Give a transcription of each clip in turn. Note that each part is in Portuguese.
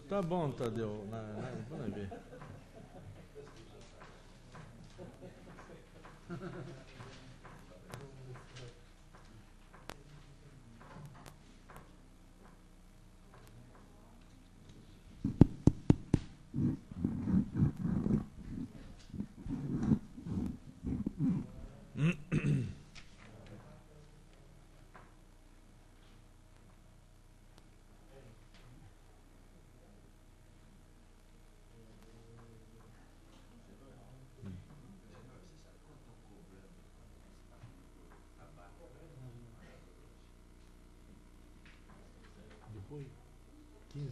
Tá bom, Tadeu. Vamos ver. Depois, 15.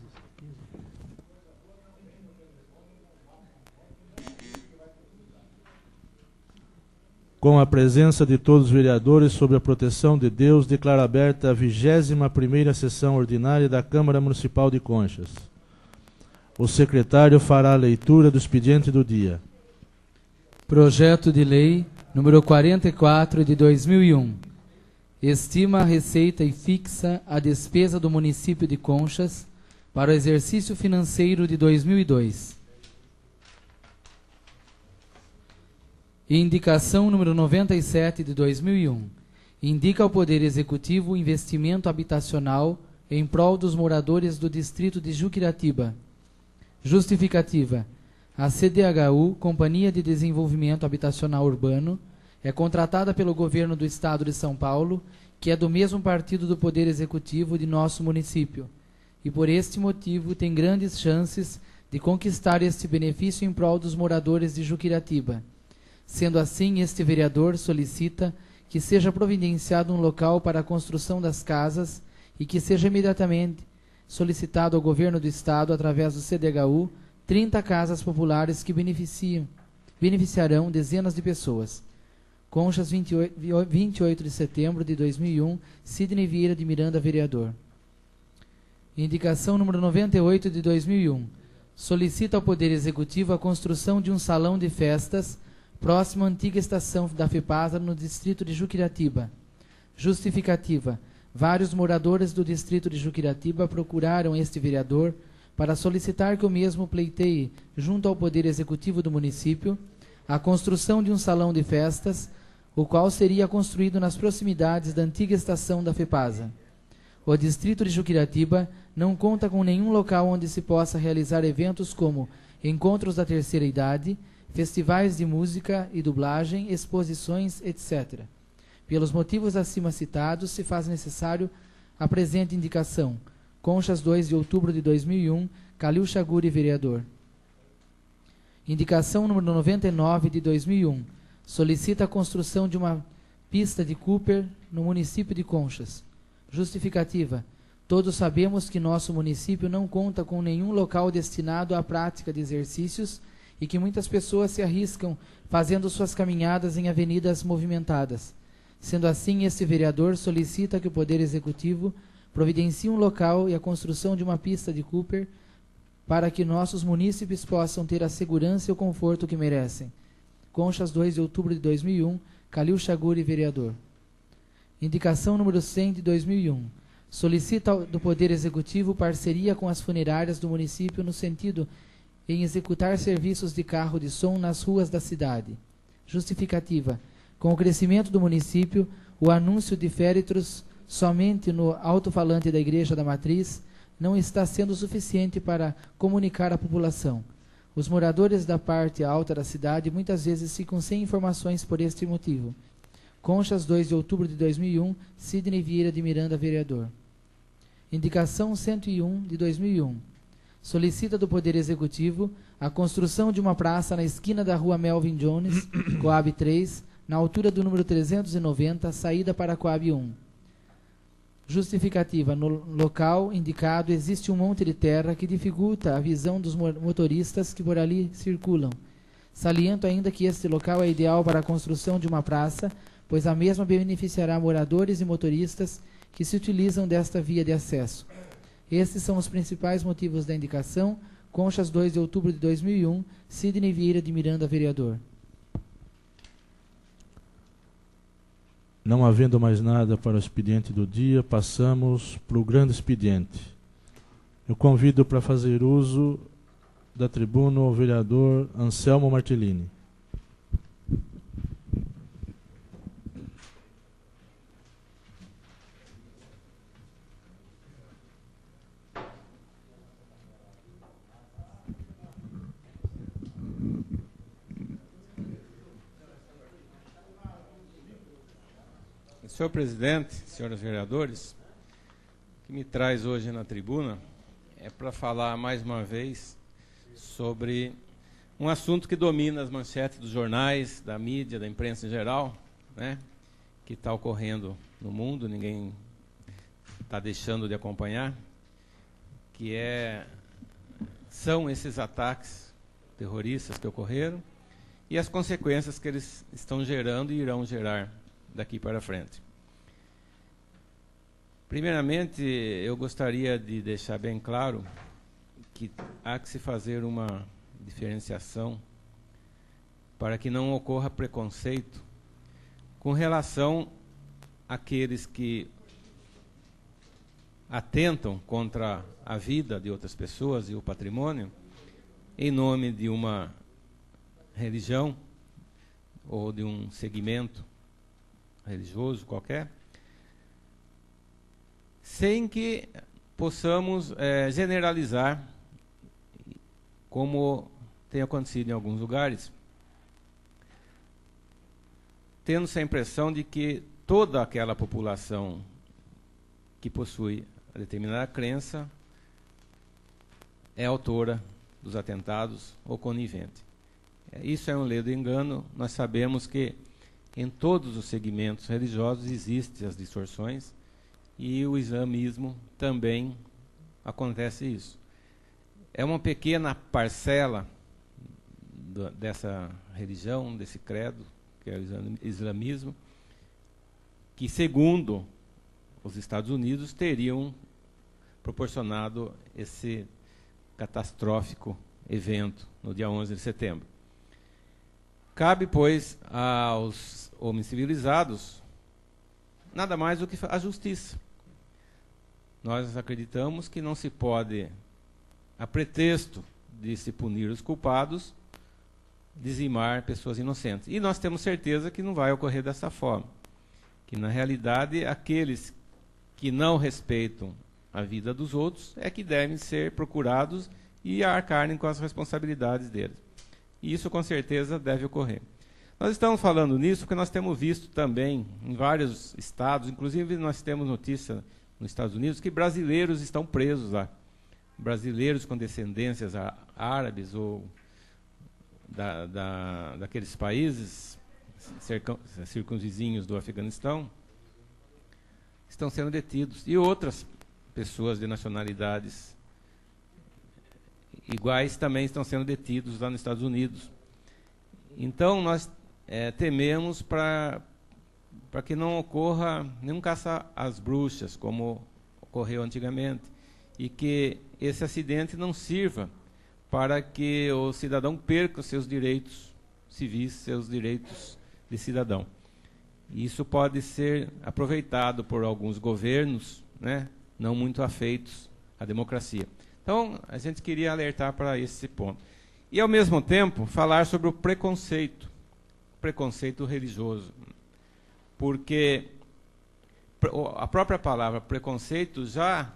Com a presença de todos os vereadores, sob a proteção de Deus, declaro aberta a 21ª sessão ordinária da Câmara Municipal de Conchas. O secretário fará a leitura do expediente do dia. Projeto de Lei número 44 de 2001. Estima a receita e fixa a despesa do município de Conchas para o exercício financeiro de 2002. Indicação número 97 de 2001. Indica ao Poder Executivo o investimento habitacional em prol dos moradores do distrito de Juquiratiba. Justificativa. A CDHU, Companhia de Desenvolvimento Habitacional Urbano, é contratada pelo Governo do Estado de São Paulo, que é do mesmo partido do Poder Executivo de nosso município, e por este motivo tem grandes chances de conquistar este benefício em prol dos moradores de Juquiratiba. Sendo assim, este vereador solicita que seja providenciado um local para a construção das casas e que seja imediatamente solicitado ao Governo do Estado, através do CDHU, 30 casas populares que beneficiarão dezenas de pessoas. Conchas, 28 de setembro de 2001, Sidney Vieira de Miranda, vereador. Indicação número 98 de 2001. Solicita ao Poder Executivo a construção de um salão de festas próximo à antiga estação da FEPASA no distrito de Juquiratiba. Justificativa. Vários moradores do distrito de Juquiratiba procuraram este vereador para solicitar que o mesmo pleiteie, junto ao Poder Executivo do município, a construção de um salão de festas, o qual seria construído nas proximidades da antiga estação da FEPASA. O distrito de Juquiratiba não conta com nenhum local onde se possa realizar eventos como encontros da terceira idade, festivais de música e dublagem, exposições, etc. Pelos motivos acima citados, se faz necessário a presente indicação. Conchas, 2 de outubro de 2001, Calil Chaguri, vereador. Indicação número 99 de 2001. Solicita a construção de uma pista de Cooper no município de Conchas. Justificativa. Todos sabemos que nosso município não conta com nenhum local destinado à prática de exercícios e que muitas pessoas se arriscam fazendo suas caminhadas em avenidas movimentadas. Sendo assim, este vereador solicita que o Poder Executivo providencie um local e a construção de uma pista de Cooper para que nossos munícipes possam ter a segurança e o conforto que merecem. Conchas, 2 de outubro de 2001, Calil Chaguri, vereador. Indicação número 100 de 2001. Solicita do Poder Executivo parceria com as funerárias do município no sentido em executar serviços de carro de som nas ruas da cidade. Justificativa. Com o crescimento do município, o anúncio de féretros somente no alto-falante da Igreja da Matriz não está sendo suficiente para comunicar à população. Os moradores da parte alta da cidade muitas vezes ficam sem informações por este motivo. Conchas, 2 de outubro de 2001, Sidney Vieira de Miranda, vereador. Indicação 101 de 2001. Solicita do Poder Executivo a construção de uma praça na esquina da rua Melvin Jones, Coab 3, na altura do número 390, saída para Coab 1. Justificativa. No local indicado existe um monte de terra que dificulta a visão dos motoristas que por ali circulam. Saliento ainda que este local é ideal para a construção de uma praça, pois a mesma beneficiará moradores e motoristas que se utilizam desta via de acesso. Estes são os principais motivos da indicação. Conchas, 2 de outubro de 2001, Sidney Vieira de Miranda, vereador. Não havendo mais nada para o expediente do dia, passamos para o grande expediente. Eu convido para fazer uso da tribuna o vereador Anselmo Martellini. Senhor presidente, senhores vereadores, o que me traz hoje na tribuna é para falar mais uma vez sobre um assunto que domina as manchetes dos jornais, da mídia, da imprensa em geral, né, que está ocorrendo no mundo, ninguém está deixando de acompanhar, que são esses ataques terroristas que ocorreram e as consequências que eles estão gerando e irão gerar daqui para frente. Primeiramente, eu gostaria de deixar bem claro que há que se fazer uma diferenciação para que não ocorra preconceito com relação àqueles que atentam contra a vida de outras pessoas e o patrimônio em nome de uma religião ou de um segmento religioso qualquer, sem que possamos generalizar, como tem acontecido em alguns lugares, tendo-se a impressão de que toda aquela população que possui a determinada crença é autora dos atentados ou conivente. Isso é um ledo engano. Nós sabemos que em todos os segmentos religiosos existem as distorções, e o islamismo também acontece isso. É uma pequena parcela dessa religião, desse credo, que é o islamismo, que, segundo os Estados Unidos, teriam proporcionado esse catastrófico evento no dia 11 de setembro. Cabe, pois, aos homens civilizados nada mais do que a justiça. Nós acreditamos que não se pode, a pretexto de se punir os culpados, dizimar pessoas inocentes. E nós temos certeza que não vai ocorrer dessa forma. Que, na realidade, aqueles que não respeitam a vida dos outros é que devem ser procurados e arcarem com as responsabilidades deles. E isso, com certeza, deve ocorrer. Nós estamos falando nisso porque nós temos visto também em vários estados, inclusive nós temos notícia nos Estados Unidos, que brasileiros estão presos lá. Brasileiros com descendências árabes ou daqueles países circunvizinhos do Afeganistão estão sendo detidos. E outras pessoas de nacionalidades iguais também estão sendo detidos lá nos Estados Unidos. Então, nós tememos para que não ocorra nenhum caça às bruxas, como ocorreu antigamente, e que esse acidente não sirva para que o cidadão perca os seus direitos civis, seus direitos de cidadão. Isso pode ser aproveitado por alguns governos, né, não muito afeitos à democracia. Então, a gente queria alertar para esse ponto. E, ao mesmo tempo, falar sobre o preconceito religioso. Porque a própria palavra preconceito já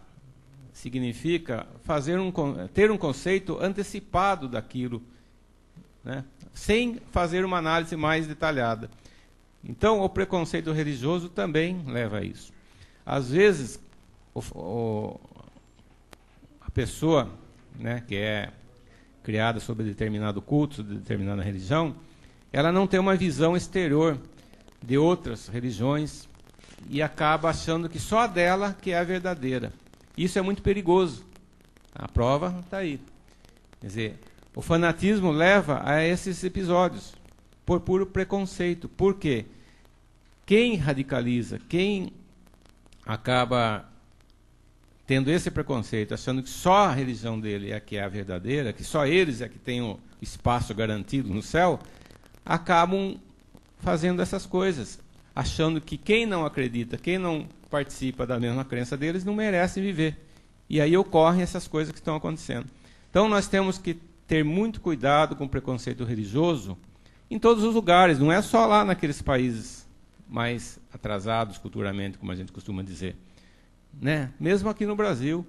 significa ter um conceito antecipado daquilo, né, sem fazer uma análise mais detalhada. Então, o preconceito religioso também leva a isso. Às vezes, a pessoa, né, que é criada sob determinado culto, de determinada religião, ela não tem uma visão exterior de outras religiões e acaba achando que só a dela que é a verdadeira. Isso é muito perigoso. A prova está aí. Quer dizer, o fanatismo leva a esses episódios por puro preconceito. Por quê? Quem radicaliza, quem acaba tendo esse preconceito, achando que só a religião dele é a que é a verdadeira, que só eles é que têm o espaço garantido no céu, acabam fazendo essas coisas. achando que quem não acredita, quem não participa da mesma crença deles, não merece viver. E aí ocorrem essas coisas que estão acontecendo. Então nós temos que ter muito cuidado com o preconceito religioso em todos os lugares, não é só lá naqueles países mais atrasados culturalmente, como a gente costuma dizer. Né? Mesmo aqui no Brasil,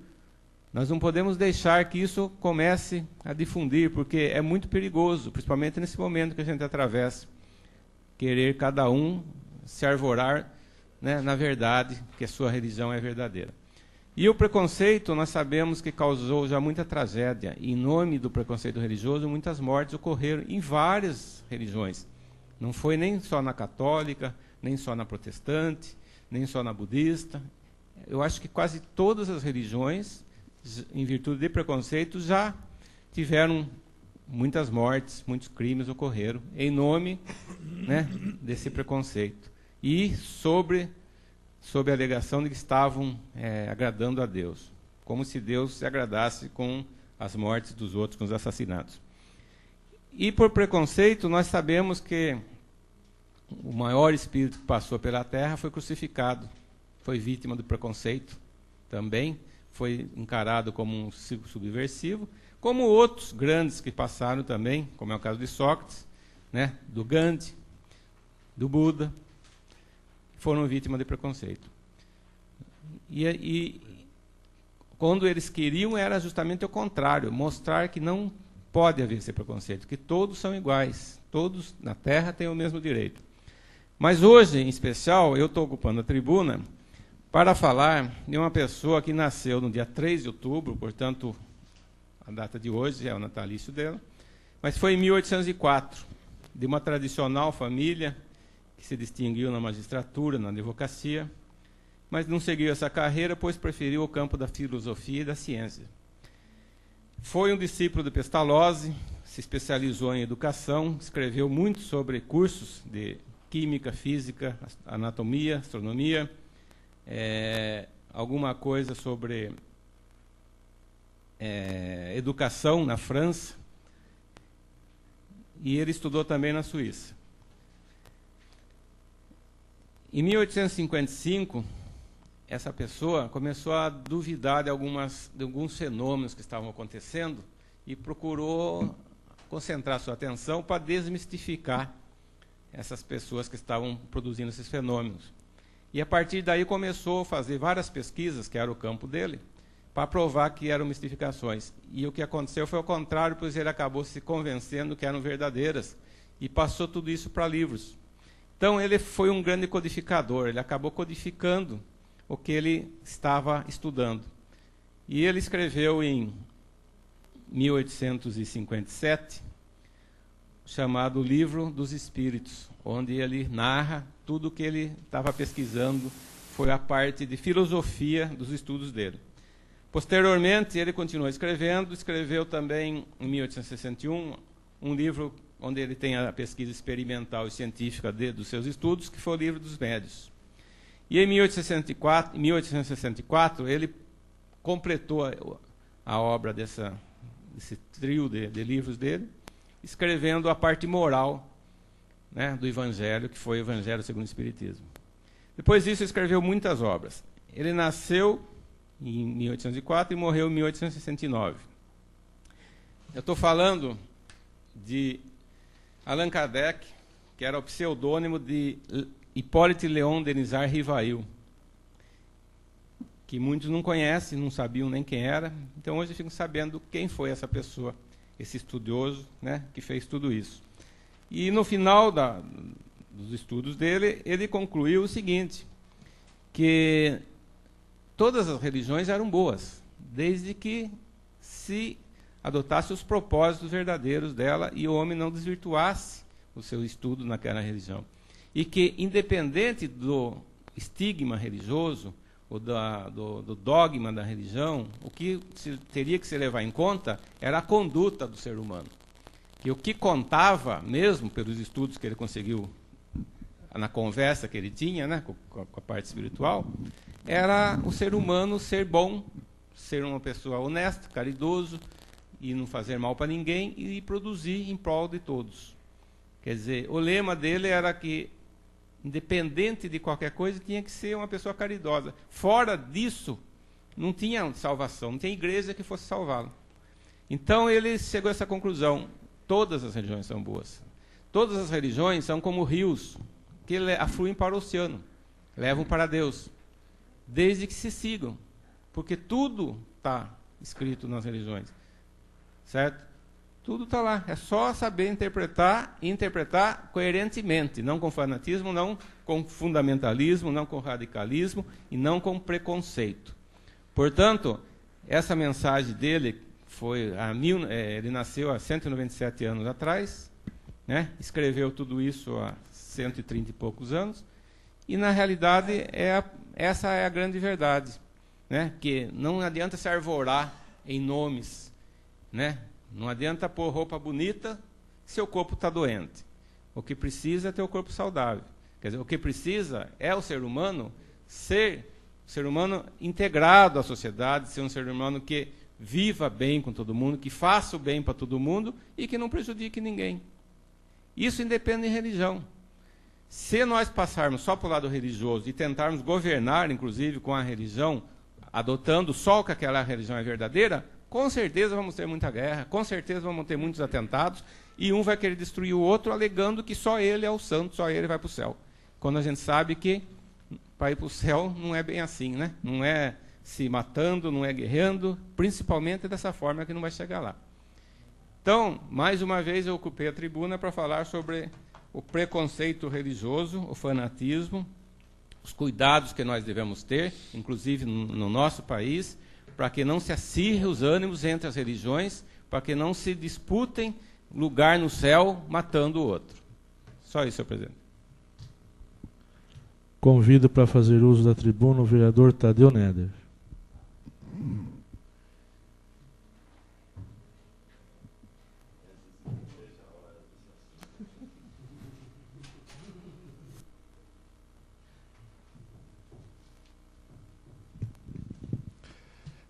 nós não podemos deixar que isso comece a difundir, porque é muito perigoso, principalmente nesse momento que a gente atravessa, querer cada um se arvorar, né, na verdade, que a sua religião é verdadeira. E o preconceito, nós sabemos que causou já muita tragédia. Em nome do preconceito religioso, muitas mortes ocorreram em várias religiões. Não foi nem só na católica, nem só na protestante, nem só na budista. Eu acho que quase todas as religiões, em virtude de preconceito, já tiveram muitas mortes, muitos crimes ocorreram em nome, né, desse preconceito. E sob a alegação de que estavam agradando a Deus, como se Deus se agradasse com as mortes dos outros, com os assassinatos. E por preconceito, nós sabemos que o maior espírito que passou pela terra foi crucificado, foi vítima do preconceito também, foi encarado como um subversivo, como outros grandes que passaram também, como é o caso de Sócrates, né, do Gandhi, do Buda, foram vítimas de preconceito. E quando eles queriam, era justamente o contrário, mostrar que não pode haver esse preconceito, que todos são iguais, todos na Terra têm o mesmo direito. Mas hoje, em especial, eu estou ocupando a tribuna para falar de uma pessoa que nasceu no dia 3 de outubro, portanto, a data de hoje é o natalício dela, mas foi em 1804, de uma tradicional família que se distinguiu na magistratura, na advocacia, mas não seguiu essa carreira, pois preferiu o campo da filosofia e da ciência. Foi um discípulo de Pestalozzi, se especializou em educação, escreveu muito sobre cursos de química, física, anatomia, astronomia, alguma coisa sobre educação na França, e ele estudou também na Suíça. Em 1855, essa pessoa começou a duvidar de alguns fenômenos que estavam acontecendo e procurou concentrar sua atenção para desmistificar essas pessoas que estavam produzindo esses fenômenos. E a partir daí começou a fazer várias pesquisas, que era o campo dele, para provar que eram mistificações. E o que aconteceu foi o contrário, pois ele acabou se convencendo que eram verdadeiras e passou tudo isso para livros. Então ele foi um grande codificador, ele acabou codificando o que ele estava estudando. E ele escreveu em 1857, chamado Livro dos Espíritos, onde ele narra tudo o que ele estava pesquisando, foi a parte de filosofia dos estudos dele. Posteriormente, ele continuou escrevendo, escreveu também, em 1861, um livro onde ele tem a pesquisa experimental e científica dos seus estudos, que foi o Livro dos Médios. E em 1864, ele completou a obra desse trio de livros dele, escrevendo a parte moral, né, do Evangelho, que foi o Evangelho segundo o Espiritismo. Depois disso, escreveu muitas obras. Ele nasceu em 1804 e morreu em 1869. Eu estou falando de Allan Kardec, que era o pseudônimo de Hippolyte Léon Denisard Rivail, que muitos não conhecem, não sabiam nem quem era. Então hoje ficam sabendo quem foi essa pessoa, esse estudioso, né, que fez tudo isso. E no final dos estudos dele, ele concluiu o seguinte, que todas as religiões eram boas, desde que se adotasse os propósitos verdadeiros dela e o homem não desvirtuasse o seu estudo naquela religião. E que, independente do estigma religioso, ou do dogma da religião, o que teria que se levar em conta era a conduta do ser humano. E o que contava, mesmo pelos estudos que ele conseguiu, na conversa que ele tinha, né, com a parte espiritual, era o ser humano ser bom, ser uma pessoa honesta, caridoso, e não fazer mal para ninguém, e produzir em prol de todos. Quer dizer, o lema dele era que independente de qualquer coisa, tinha que ser uma pessoa caridosa. Fora disso, não tinha salvação, não tinha igreja que fosse salvá-lo. Então ele chegou a essa conclusão: todas as religiões são boas. Todas as religiões são como rios que afluem para o oceano, levam para Deus, desde que se sigam, porque tudo está escrito nas religiões, certo? Tudo está lá, é só saber interpretar e interpretar coerentemente, não com fanatismo, não com fundamentalismo, não com radicalismo e não com preconceito. Portanto, essa mensagem dele ele nasceu há 197 anos atrás, né? Escreveu tudo isso há 130 e poucos anos, e na realidade essa é a grande verdade, né? Que não adianta se arvorar em nomes, né? Não adianta pôr roupa bonita se o corpo está doente. O que precisa é ter o corpo saudável. Quer dizer, o que precisa é o ser humano ser um ser humano integrado à sociedade, ser um ser humano que viva bem com todo mundo, que faça o bem para todo mundo e que não prejudique ninguém. Isso independe de religião. Se nós passarmos só para o lado religioso e tentarmos governar, inclusive, com a religião, adotando só que aquela religião é verdadeira, com certeza vamos ter muita guerra, com certeza vamos ter muitos atentados, e um vai querer destruir o outro, alegando que só ele é o santo, só ele vai para o céu. Quando a gente sabe que para ir para o céu não é bem assim, né? Não é se matando, não é guerreando, principalmente dessa forma que não vai chegar lá. Então, mais uma vez eu ocupei a tribuna para falar sobre o preconceito religioso, o fanatismo, os cuidados que nós devemos ter, inclusive no nosso país, para que não se acirre os ânimos entre as religiões, para que não se disputem lugar no céu matando o outro. Só isso, senhor presidente. Convido para fazer uso da tribuna o vereador Tadeu Neder.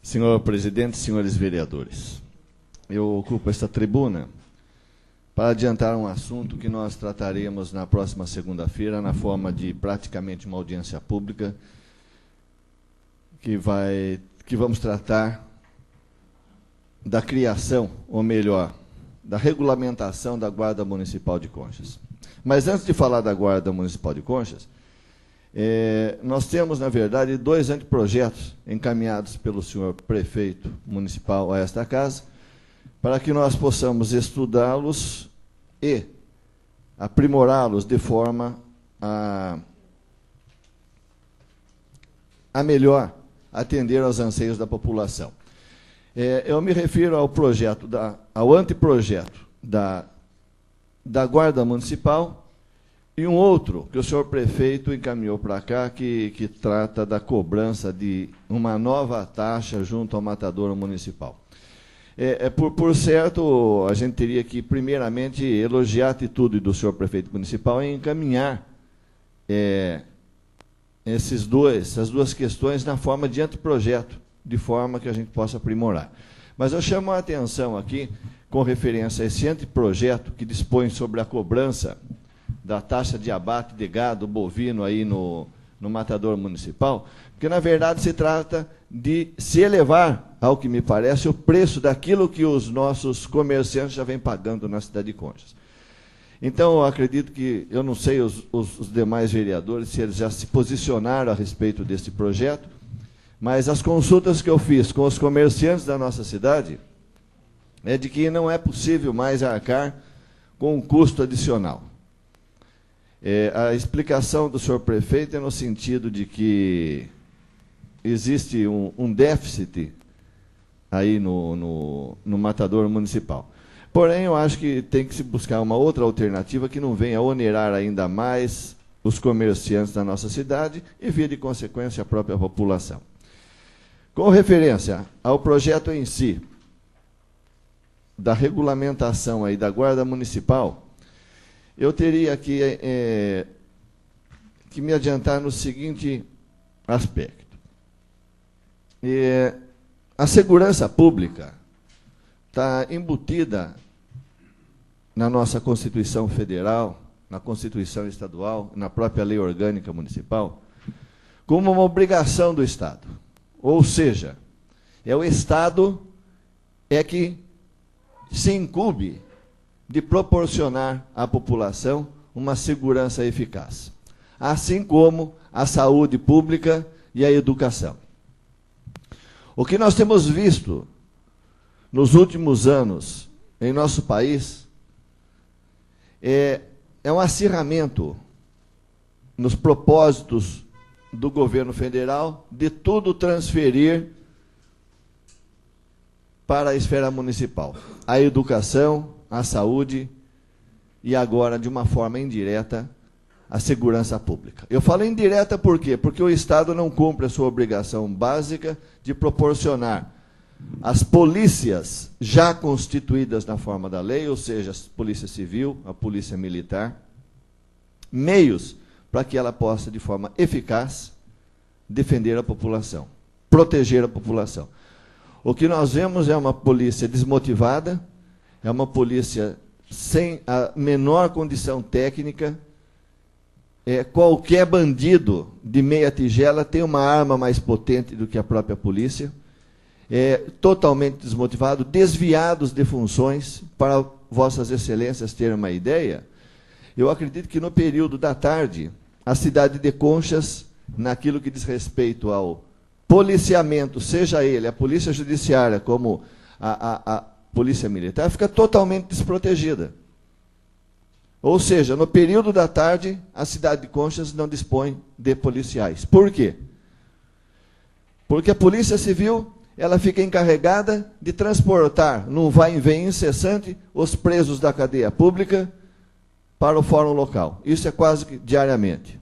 Senhor presidente, senhores vereadores, eu ocupo esta tribuna para adiantar um assunto que nós trataremos na próxima segunda-feira, na forma de praticamente uma audiência pública, que vamos tratar da criação, ou melhor, da regulamentação da Guarda Municipal de Conchas. Mas antes de falar da Guarda Municipal de Conchas, nós temos, na verdade, 2 anteprojetos encaminhados pelo senhor prefeito municipal a esta casa, para que nós possamos estudá-los e aprimorá-los de forma a melhor atender aos anseios da população. Eu me refiro ao anteprojeto da Guarda Municipal, e um outro que o senhor prefeito encaminhou para cá, que trata da cobrança de uma nova taxa junto ao matadouro municipal. Por certo, a gente teria que, primeiramente, elogiar a atitude do senhor prefeito municipal em encaminhar essas duas questões na forma de anteprojeto, de forma que a gente possa aprimorar. Mas eu chamo a atenção aqui, com referência a esse anteprojeto que dispõe sobre a cobrança da taxa de abate de gado bovino aí no matadouro municipal, porque, na verdade, se trata de se elevar, ao que me parece, o preço daquilo que os nossos comerciantes já vêm pagando na cidade de Conchas. Então, eu acredito que, eu não sei os demais vereadores, se eles já se posicionaram a respeito desse projeto, mas as consultas que eu fiz com os comerciantes da nossa cidade é de que não é possível mais arcar com um custo adicional. A explicação do senhor prefeito é no sentido de que existe um déficit aí no matadouro municipal. Porém, eu acho que tem que se buscar uma outra alternativa que não venha onerar ainda mais os comerciantes da nossa cidade e, via de consequência, a própria população. Com referência ao projeto em si, da regulamentação aí da Guarda Municipal, eu teria que me adiantar no seguinte aspecto. A segurança pública está embutida na nossa Constituição Federal, na Constituição Estadual, na própria Lei Orgânica Municipal, como uma obrigação do Estado. Ou seja, é o Estado que se incumbe de proporcionar à população uma segurança eficaz, assim como a saúde pública e a educação. O que nós temos visto nos últimos anos em nosso país é um acirramento nos propósitos do governo federal de tudo transferir para a esfera municipal. A educação, a saúde e agora, de uma forma indireta, a segurança pública. Eu falo indireta por quê? Porque o Estado não cumpre a sua obrigação básica de proporcionar as polícias já constituídas na forma da lei, ou seja, a Polícia Civil, a Polícia Militar, meios para que ela possa, de forma eficaz, defender a população, proteger a população. O que nós vemos é uma polícia desmotivada, é uma polícia sem a menor condição técnica. Qualquer bandido de meia tigela tem uma arma mais potente do que a própria polícia, totalmente desmotivado, desviados de funções. Para vossas excelências terem uma ideia, eu acredito que no período da tarde, a cidade de Conchas, naquilo que diz respeito ao policiamento, seja ele a polícia judiciária como a polícia militar, fica totalmente desprotegida. Ou seja, no período da tarde, a cidade de Conchas não dispõe de policiais. Por quê? Porque a Polícia Civil ela fica encarregada de transportar, num vai e vem incessante, os presos da cadeia pública para o fórum local. Isso é quase que diariamente.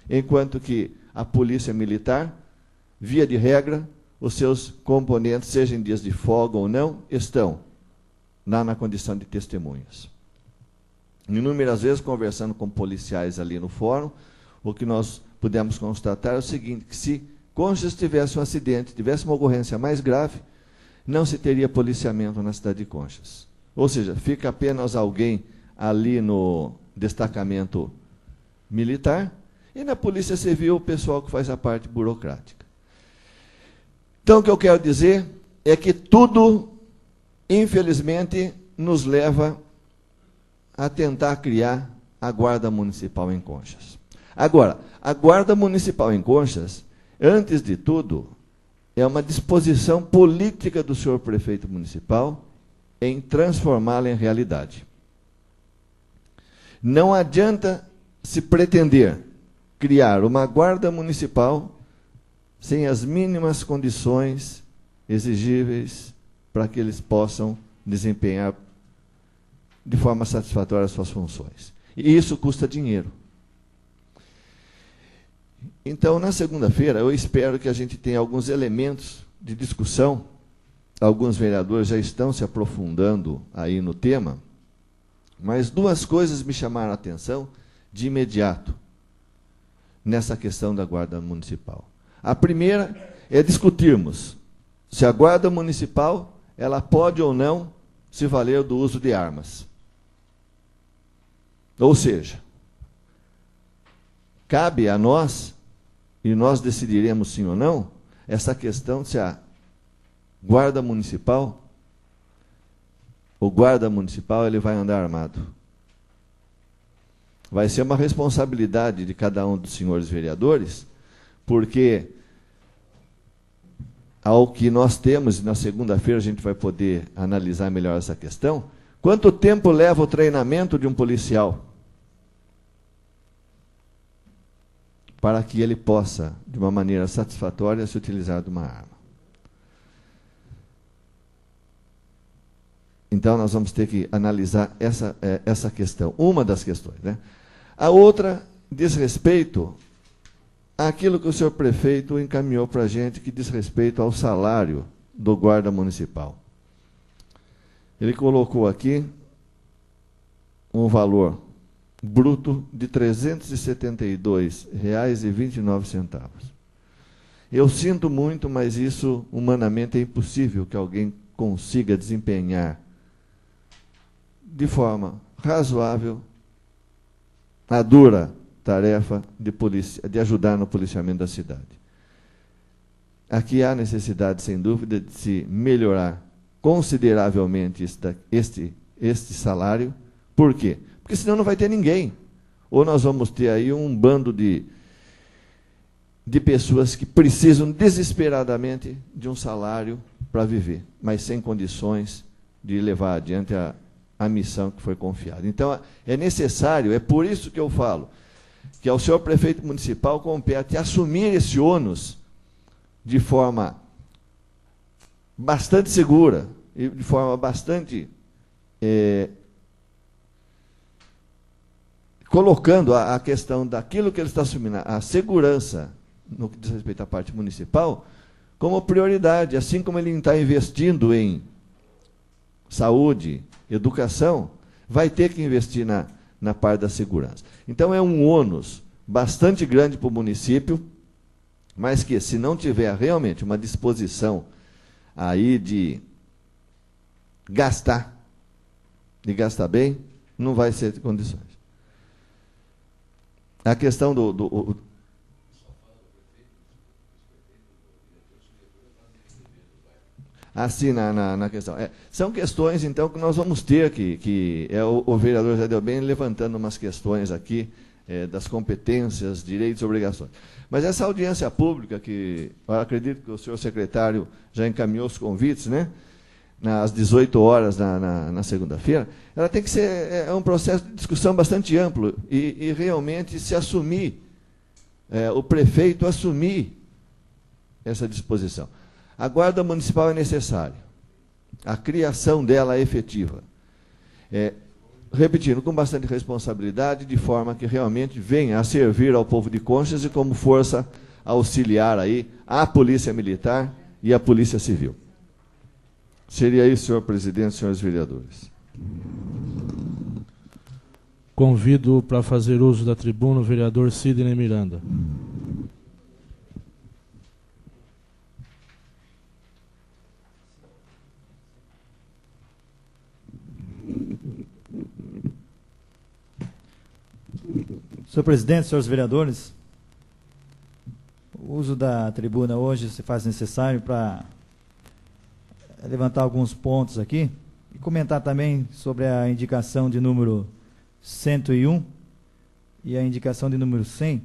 Enquanto que a Polícia Militar, via de regra, os seus componentes, seja em dias de folga ou não, estão lá na condição de testemunhas. Inúmeras vezes, conversando com policiais ali no fórum, o que nós pudemos constatar é o seguinte, que se Conchas tivesse um acidente, tivesse uma ocorrência mais grave, não se teria policiamento na cidade de Conchas. Ou seja, fica apenas alguém ali no destacamento militar e na Polícia Civil o pessoal que faz a parte burocrática. Então, o que eu quero dizer é que tudo, infelizmente, nos leva a tentar criar a Guarda Municipal em Conchas. Agora, a Guarda Municipal em Conchas, antes de tudo, é uma disposição política do senhor prefeito municipal em transformá-la em realidade. Não adianta se pretender criar uma Guarda Municipal sem as mínimas condições exigíveis para que eles possam desempenhar de forma satisfatória as suas funções. E isso custa dinheiro. Então, na segunda-feira, eu espero que a gente tenha alguns elementos de discussão. Alguns vereadores já estão se aprofundando aí no tema, mas duas coisas me chamaram a atenção de imediato nessa questão da Guarda Municipal. A primeira é discutirmos se a Guarda Municipal ela pode ou não se valer do uso de armas. Ou seja, cabe a nós, e nós decidiremos sim ou não, essa questão se a Guarda Municipal, o guarda municipal, ele vai andar armado. Vai ser uma responsabilidade de cada um dos senhores vereadores, porque ao que nós temos, e na segunda-feira a gente vai poder analisar melhor essa questão, quanto tempo leva o treinamento de um policial para que ele possa, de uma maneira satisfatória, se utilizar de uma arma? Então, nós vamos ter que analisar essa questão, uma das questões, né? A outra diz respeito àquilo que o senhor prefeito encaminhou para a gente, que diz respeito ao salário do guarda municipal. Ele colocou aqui um valor bruto de R$ 372,29. Eu sinto muito, mas isso humanamente é impossível que alguém consiga desempenhar de forma razoável a dura tarefa de ajudar no policiamento da cidade. Aqui há necessidade, sem dúvida, de se melhorar consideravelmente este salário. Por quê? Porque senão não vai ter ninguém. Ou nós vamos ter aí um bando de pessoas que precisam desesperadamente de um salário para viver, mas sem condições de levar adiante a missão que foi confiada. Então, é necessário, é por isso que eu falo, que ao senhor prefeito municipal compete assumir esse ônus de forma bastante segura e de forma bastante colocando a questão daquilo que ele está assumindo, a segurança, no que diz respeito à parte municipal, como prioridade, assim como ele está investindo em saúde, educação, vai ter que investir na parte da segurança. Então, é um ônus bastante grande para o município, mas que, se não tiver realmente uma disposição aí de gastar bem, não vai ser de condições. A questão assim, na questão. São questões, então, que nós vamos ter que o vereador já deu bem levantando umas questões aqui das competências, direitos e obrigações. Mas essa audiência pública, que eu acredito que o senhor secretário já encaminhou os convites, né? Às 18 horas na segunda-feira, ela tem que ser um processo de discussão bastante amplo e realmente se assumir, o prefeito assumir essa disposição. A guarda municipal é necessária, a criação dela é efetiva. Repetindo, com bastante responsabilidade, de forma que realmente venha a servir ao povo de Conchas e como força auxiliar aí a Polícia Militar e a Polícia Civil. Seria isso, senhor presidente, senhores vereadores. Convido para fazer uso da tribuna o vereador Sidney Miranda. Senhor presidente, senhores vereadores, o uso da tribuna hoje se faz necessário para levantar alguns pontos aqui e comentar também sobre a indicação de número 101 e a indicação de número 100.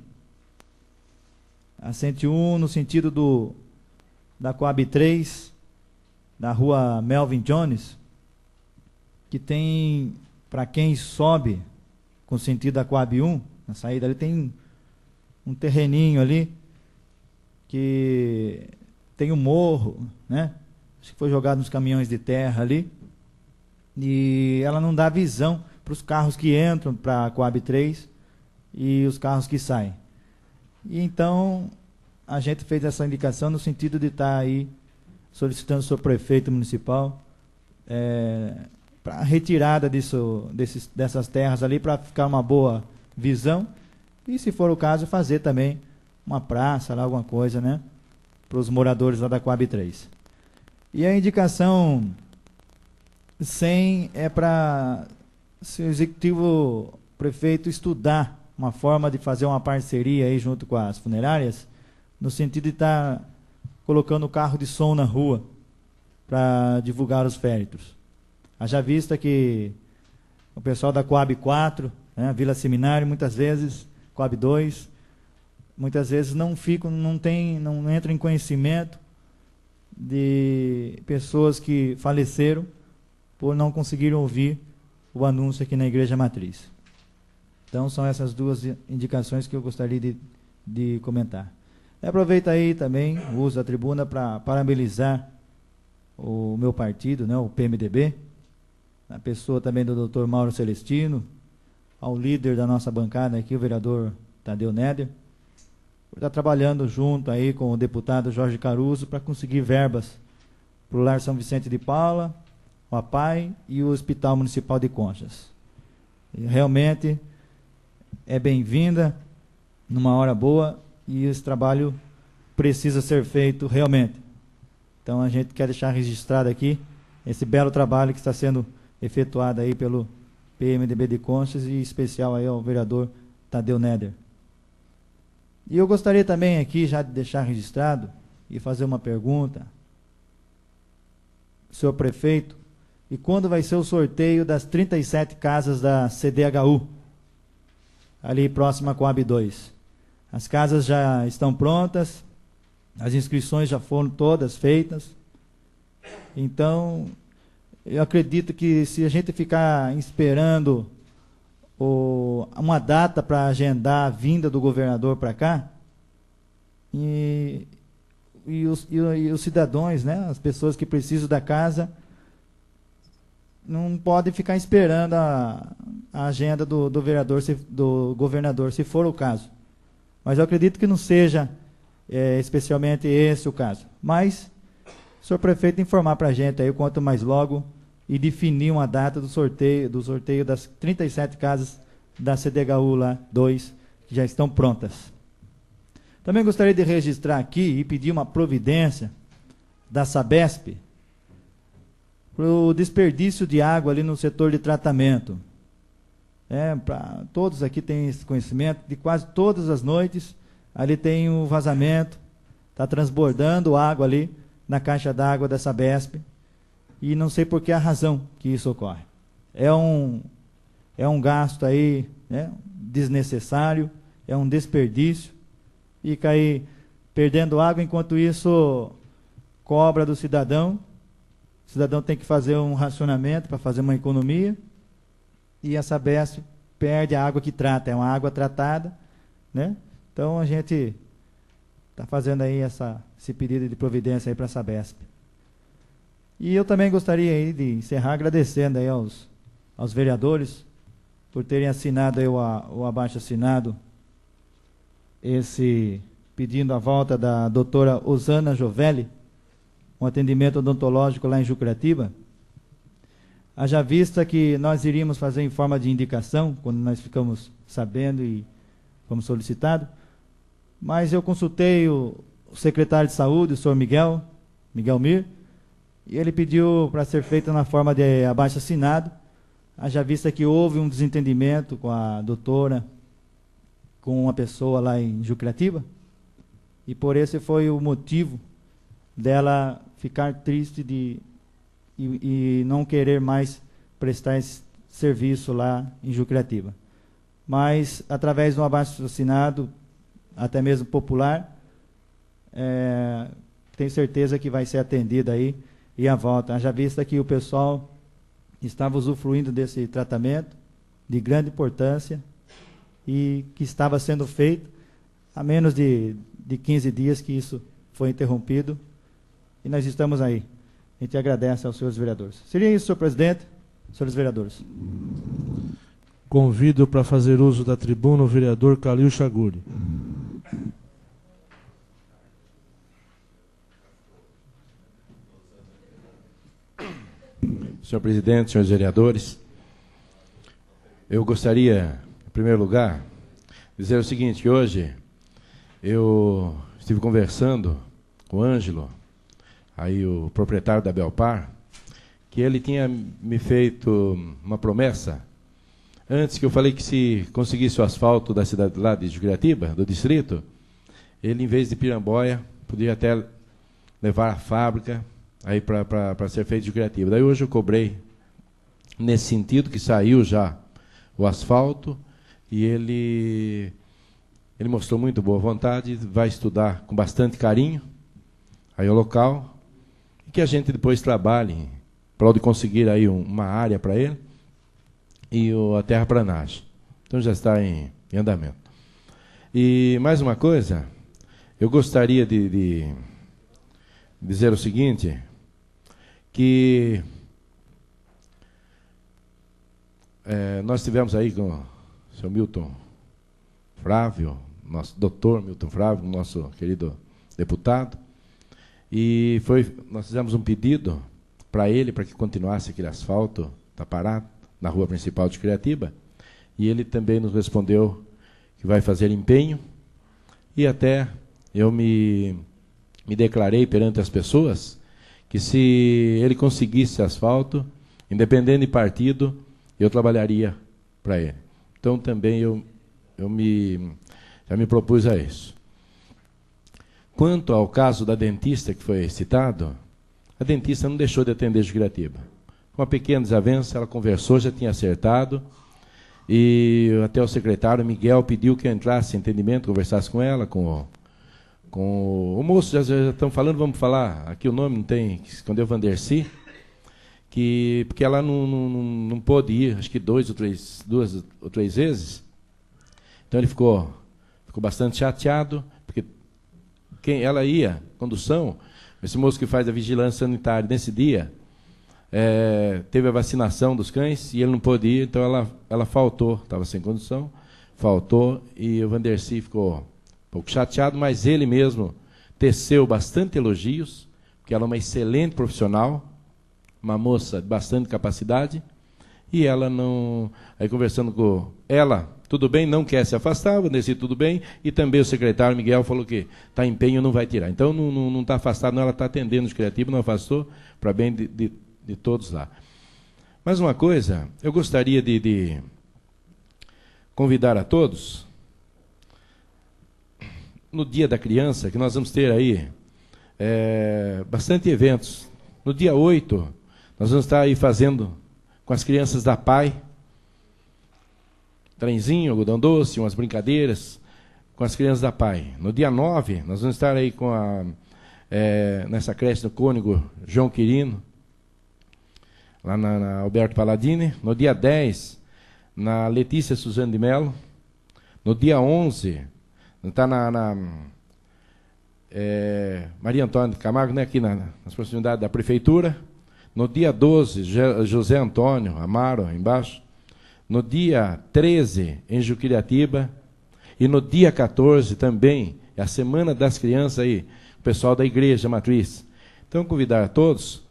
A 101 no sentido da Coab 3, da rua Melvin Jones, que tem, para quem sobe com sentido da Coab 1, na saída ali tem um terreninho ali que tem um morro, né? Acho que foi jogado nos caminhões de terra ali, e ela não dá visão para os carros que entram para a Coab 3 e os carros que saem. E então a gente fez essa indicação no sentido de estar aí solicitando ao senhor prefeito municipal para a retirada dessas terras ali, para ficar uma boa visão, e se for o caso fazer também uma praça, lá, alguma coisa, né, para os moradores lá da Coab 3. E a indicação 100 é para se o executivo prefeito estudar uma forma de fazer uma parceria aí junto com as funerárias, no sentido de estar colocando carro de som na rua para divulgar os féretros. Haja vista que o pessoal da Coab 4, né, Vila Seminário, muitas vezes, Coab 2, muitas vezes não entram em conhecimento de pessoas que faleceram por não conseguirem ouvir o anúncio aqui na Igreja Matriz. Então, são essas duas indicações que eu gostaria de comentar. Aproveito aí também o uso da tribuna para parabenizar o meu partido, né, o PMDB, a pessoa também do Dr. Mauro Celestino, ao líder da nossa bancada aqui, o vereador Tadeu Néder, por estar trabalhando junto aí com o deputado Jorge Caruso para conseguir verbas para o Lar São Vicente de Paula, o APAI e o Hospital Municipal de Conchas. E realmente é bem-vinda, numa hora boa, e esse trabalho precisa ser feito realmente. Então a gente quer deixar registrado aqui esse belo trabalho que está sendo efetuado aí pelo PMDB de Conchas, e em especial aí ao vereador Tadeu Neder. E eu gostaria também aqui já de deixar registrado e fazer uma pergunta, senhor prefeito, e quando vai ser o sorteio das 37 casas da CDHU, ali próxima à Coab 2? As casas já estão prontas, as inscrições já foram todas feitas, então eu acredito que se a gente ficar esperando uma data para agendar a vinda do governador para cá, e os cidadãos, né, as pessoas que precisam da casa, não podem ficar esperando a agenda do governador, se for o caso. Mas eu acredito que não seja especialmente esse o caso. Mas, senhor prefeito, informar para a gente aí o quanto mais logo e definir uma data do sorteio das 37 casas da CDHU lá 2, que já estão prontas. Também gostaria de registrar aqui e pedir uma providência da Sabesp para o desperdício de água ali no setor de tratamento. Todos aqui têm esse conhecimento, de quase todas as noites, ali tem um vazamento, está transbordando água ali na caixa d'água da Sabesp, e não sei por que a razão que isso ocorre. É um gasto aí, né, desnecessário, é um desperdício, e cair perdendo água, enquanto isso cobra do cidadão. O cidadão tem que fazer um racionamento para fazer uma economia, e a Sabesp perde a água que trata, é uma água tratada, né? Então a gente está fazendo aí esse pedido de providência aí para a Sabesp. E eu também gostaria aí de encerrar agradecendo aí aos vereadores por terem assinado aí o abaixo-assinado, pedindo a volta da doutora Osana Jovelli, um atendimento odontológico lá em Jucratiba. Haja vista que nós iríamos fazer em forma de indicação, quando nós ficamos sabendo e fomos solicitados, mas eu consultei o secretário de saúde, o senhor Miguel Mir, e ele pediu para ser feito na forma de abaixo-assinado. Haja vista que houve um desentendimento com a doutora, com uma pessoa lá em Jucratiba, e por esse foi o motivo dela ficar triste e não querer mais prestar esse serviço lá em Jucratiba. Mas, através de um abaixo-assinado, até mesmo popular, tenho certeza que vai ser atendida aí e a volta. Haja vista que o pessoal estava usufruindo desse tratamento de grande importância e que estava sendo feito há menos de 15 dias que isso foi interrompido, e nós estamos aí. A gente agradece aos senhores vereadores. Seria isso, senhor presidente, senhores vereadores. Convido para fazer uso da tribuna o vereador Calil Chaguri. Senhor presidente, senhores vereadores, eu gostaria, em primeiro lugar, dizer o seguinte, que hoje eu estive conversando com o Ângelo, aí o proprietário da Belpar, que ele tinha me feito uma promessa, antes que eu falei que se conseguisse o asfalto da cidade lá de Jucratiba, do distrito, ele, em vez de Piramboia, podia até levar a fábrica aí para ser feito de Jucratiba. Daí hoje eu cobrei nesse sentido, que saiu já o asfalto, e ele mostrou muito boa vontade, vai estudar com bastante carinho aí o local, e que a gente depois trabalhe para de conseguir aí uma área para ele e a terraplanagem. Então já está em andamento. E mais uma coisa, eu gostaria de dizer o seguinte, que nós tivemos aí com o senhor Milton Frávio, nosso doutor Milton Frávio, nosso querido deputado, e nós fizemos um pedido para ele, para que continuasse aquele asfalto, está parado, na rua principal de Jucratiba, e ele também nos respondeu que vai fazer empenho, e até eu me declarei perante as pessoas que se ele conseguisse asfalto, independente de partido, eu trabalharia para ele. Então também eu já me propus a isso. Quanto ao caso da dentista que foi citado, a dentista não deixou de atender Juquiratiba. Com uma pequena desavença, ela conversou, já tinha acertado, e até o secretário Miguel pediu que eu entrasse em entendimento, conversasse com ela, com o moço, já estão falando, vamos falar, aqui o nome não tem, que escondeu Vandercy, porque ela não pôde ir, acho que duas ou três vezes. Então ele ficou bastante chateado, porque ela ia, condução, esse moço que faz a vigilância sanitária nesse dia, teve a vacinação dos cães e ele não pôde ir, então ela faltou, estava sem condução, faltou, e o Vandercy ficou um pouco chateado, mas ele mesmo teceu bastante elogios, porque ela é uma excelente profissional, uma moça de bastante capacidade, e ela não... Aí conversando com ela, tudo bem, não quer se afastar, o Vandercy tudo bem, e também o secretário Miguel falou que está em empenho, não vai tirar. Então não está afastado, não, ela está atendendo os criativos, não afastou, para bem de todos lá. Mas uma coisa, eu gostaria de convidar a todos, no Dia da Criança, que nós vamos ter aí bastante eventos. No dia 8, nós vamos estar aí fazendo com as crianças da PAI, trenzinho, algodão doce, umas brincadeiras com as crianças da PAI. No dia 9, nós vamos estar aí com nessa creche do Cônigo João Quirino, lá na Alberto Palladini. No dia 10, na Letícia Suzano de Mello. No dia 11, está na Maria Antônia de Camargo, né, aqui nas proximidades da Prefeitura. No dia 12, José Antônio Amaro, embaixo. No dia 13, em Juquiratiba. E no dia 14 também, é a Semana das Crianças aí, o pessoal da Igreja Matriz. Então, convidar a todos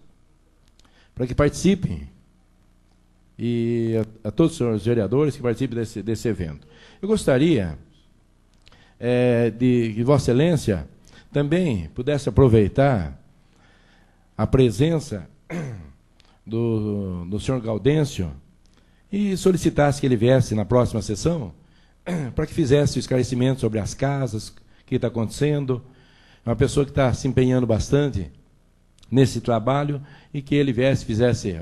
para que participem, e a todos os senhores vereadores que participem desse evento. Eu gostaria de que Vossa Excelência também pudesse aproveitar a presença do senhor Gaudêncio e solicitasse que ele viesse na próxima sessão para que fizesse o esclarecimento sobre as casas, o que está acontecendo. É uma pessoa que está se empenhando bastante nesse trabalho, e que ele viesse, fizesse,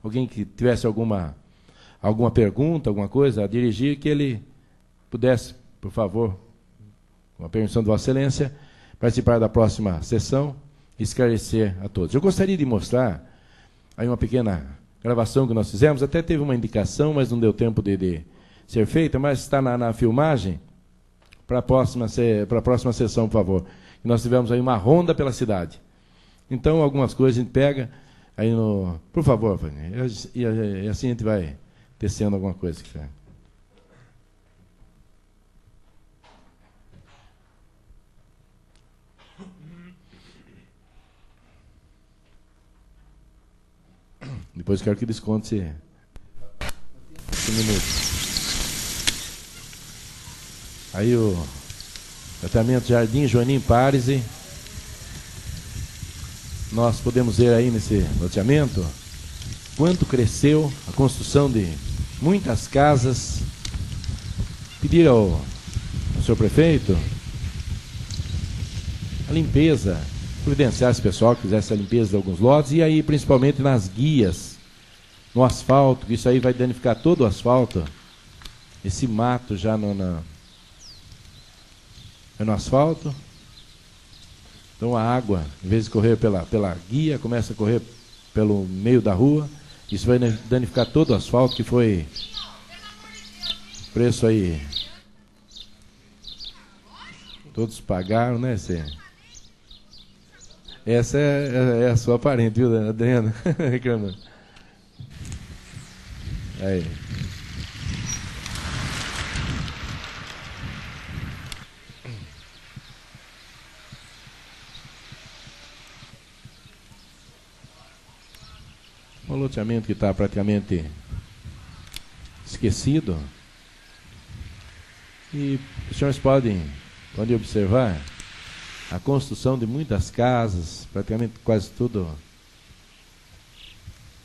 alguém que tivesse alguma pergunta, alguma coisa a dirigir, que ele pudesse, por favor, com a permissão de Vossa Excelência, participar da próxima sessão e esclarecer a todos. Eu gostaria de mostrar aí uma pequena gravação que nós fizemos, até teve uma indicação, mas não deu tempo de ser feita, mas está na filmagem para a próxima sessão, por favor. E nós tivemos aí uma ronda pela cidade. Então, algumas coisas a gente pega aí no... Por favor, Vânia, e assim a gente vai tecendo alguma coisa. Depois quero que desconte esse minuto. Aí o tratamento Jardim Joanim Parisi. Nós podemos ver aí nesse loteamento quanto cresceu a construção de muitas casas. Pedir ao senhor prefeito a limpeza, providenciar esse pessoal que fizesse a limpeza de alguns lotes, e aí principalmente nas guias, no asfalto, que isso aí vai danificar todo o asfalto, esse mato já no asfalto. Então a água, em vez de correr pela guia, começa a correr pelo meio da rua. Isso vai danificar todo o asfalto, que foi preço aí. Todos pagaram, né? Essa é a sua parente, viu, Adriana? Reclamando. Aí. Um loteamento que está praticamente esquecido. E os senhores podem observar a construção de muitas casas, praticamente quase tudo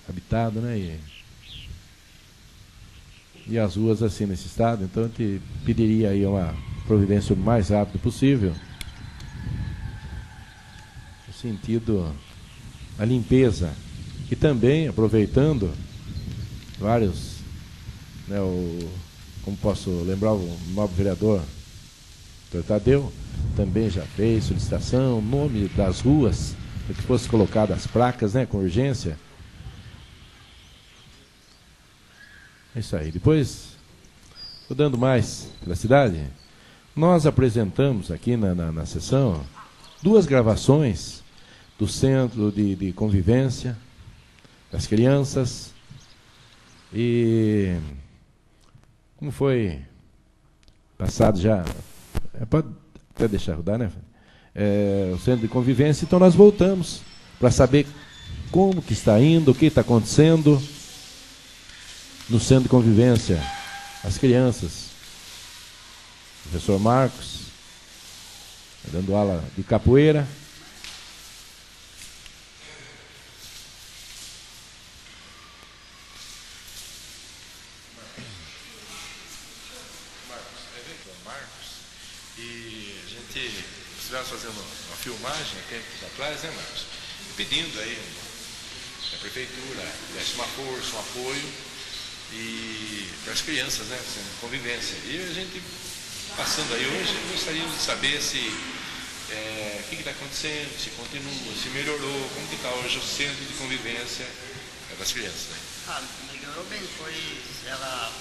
habitado, né? e as ruas assim nesse estado. Então, a gente pediria aí uma providência o mais rápido possível, no sentido da limpeza. E também, aproveitando, vários, né, como posso lembrar, o nobre vereador Dr. Tadeu também já fez solicitação, nome das ruas, para que fosse colocadas as placas, né, com urgência. É isso aí. Depois, rodando mais pela cidade, nós apresentamos aqui na sessão 2 gravações do Centro de Convivência das Crianças. E como foi passado já, pode até deixar rodar, né? O Centro de Convivência, então nós voltamos para saber como que está indo, o que está acontecendo no Centro de Convivência, as crianças. O professor Marcos, dando aula de capoeira. E a gente estivemos fazendo uma filmagem aqui atrás, né, Marcos? Pedindo aí a prefeitura desse uma força, um apoio e para as crianças, né, convivência. E a gente passando aí hoje, gostaríamos de saber se o que está acontecendo, se continua, se melhorou, como que está hoje o centro de convivência das crianças, né? Melhorou bem, ela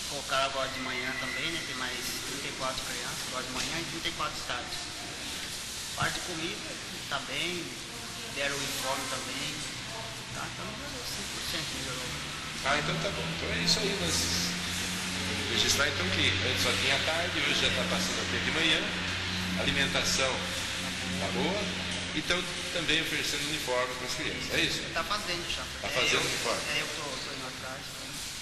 colocaram agora de manhã também, né? Tem mais 34 crianças agora de manhã e 34 estádios. Parte de comida está bem, deram o uniforme também. Tá, então melhorou, 5% melhorou. Então tá bom. Então é isso aí, nós registrar então que antes só tinha à tarde, hoje já está passando a ter de manhã, alimentação está boa, então também oferecendo uniforme para as crianças, é isso? Está fazendo já. Está fazendo uniforme? Eu estou indo atrás.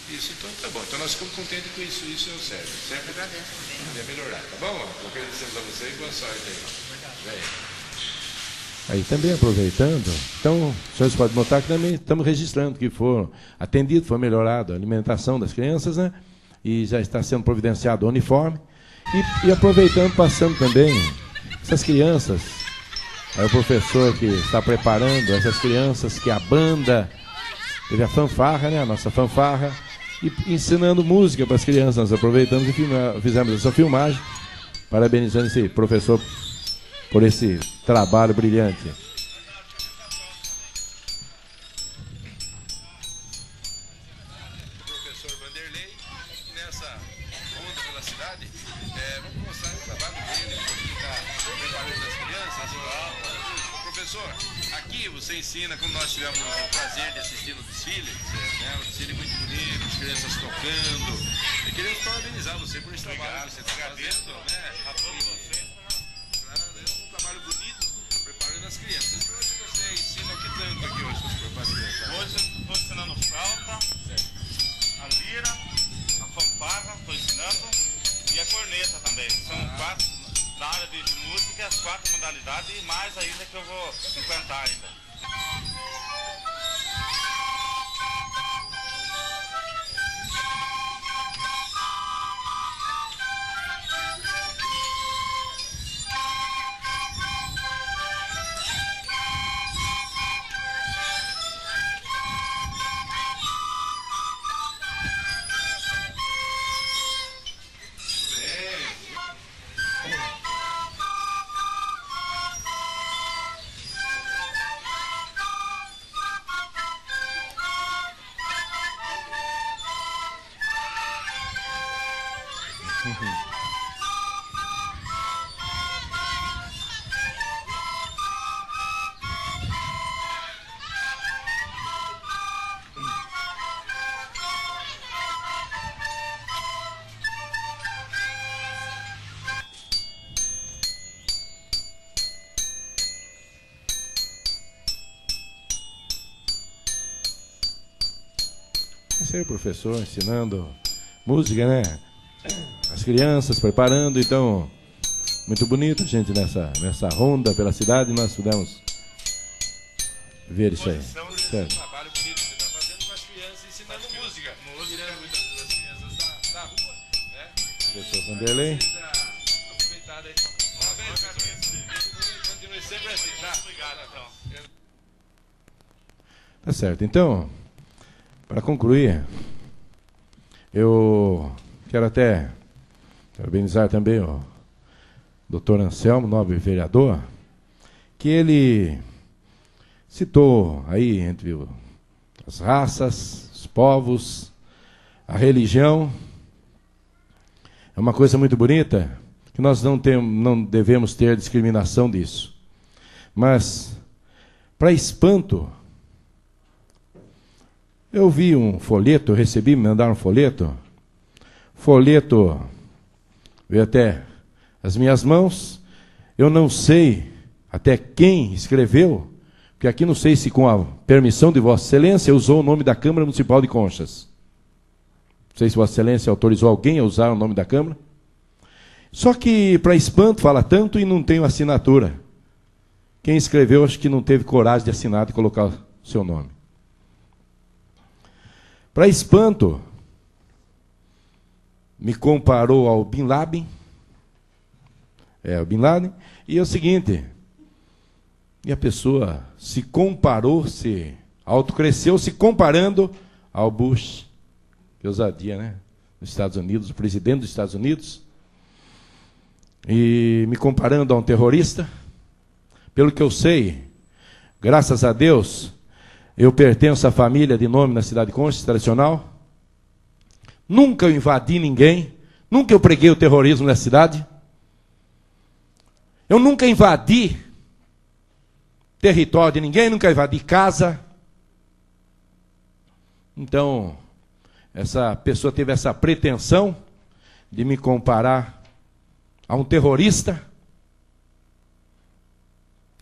Isso, então tá bom. Então nós ficamos contentes com isso, isso é o certo. Eu agradeço também. Vai melhorar, tá bom? Agradecemos a você e boa sorte aí. Obrigado. Aí também aproveitando, então, os senhores podem notar que também estamos registrando que foram atendido, foi melhorado a alimentação das crianças, né? E já está sendo providenciado o uniforme. E aproveitando, passando também essas crianças, aí o professor que está preparando essas crianças, que a banda, teve a fanfarra, né? A nossa fanfarra, e ensinando música para as crianças. Nós aproveitamos e fizemos essa filmagem, parabenizando esse professor por esse trabalho brilhante. O professor Vanderlei, nessa onda pela cidade, vamos mostrar o trabalho dele, como ele está preparando as crianças. Professor, aqui você ensina, como nós tivemos o prazer de assistir no desfile, né, um desfile muito bonito, as crianças tocando. Eu queria parabenizar você por esse trabalho que você está fazendo, né? A todos vocês. Trabalho bonito, preparando as crianças. Hoje você ensina o que tanto aqui hoje para as crianças? Hoje estou ensinando flauta, a lira, a fanfarra, estou ensinando, e a corneta também. São 4 na área de música, as 4 modalidades e mais ainda que eu vou implantar ainda. Esse aí o professor ensinando música, né? As crianças preparando, então, muito bonito a gente nessa ronda pela cidade, nós pudemos ver isso aí. Certo. Trabalho bonito que você está fazendo com as crianças, ensinando música. Música, muitas das crianças da professor Vanderlei. Tá certo. Então, para concluir, eu quero até parabenizar também o doutor Anselmo, nobre vereador, que ele citou aí entre as raças, os povos, a religião. É uma coisa muito bonita, que nós não devemos ter discriminação disso. Mas, para espanto, eu vi um folheto, me mandaram um folheto. Folheto veio até as minhas mãos. Eu não sei até quem escreveu, porque aqui não sei se com a permissão de Vossa Excelência usou o nome da Câmara Municipal de Conchas. Não sei se Vossa Excelência autorizou alguém a usar o nome da Câmara. Só que, para espanto, fala tanto e não tem assinatura. Quem escreveu, acho que não teve coragem de assinar e colocar o seu nome. Para espanto, me comparou ao Bin Laden. O Bin Laden. E é o seguinte, e a pessoa se comparou, se autocresceu, se comparando ao Bush. Que ousadia, né? Nos Estados Unidos, o presidente dos Estados Unidos. E me comparando a um terrorista. Pelo que eu sei, graças a Deus, eu pertenço à família de nome na cidade de Conchas, tradicional. Nunca eu invadi ninguém. Nunca eu preguei o terrorismo na cidade. Eu nunca invadi território de ninguém, nunca invadi casa. Então, essa pessoa teve essa pretensão de me comparar a um terrorista.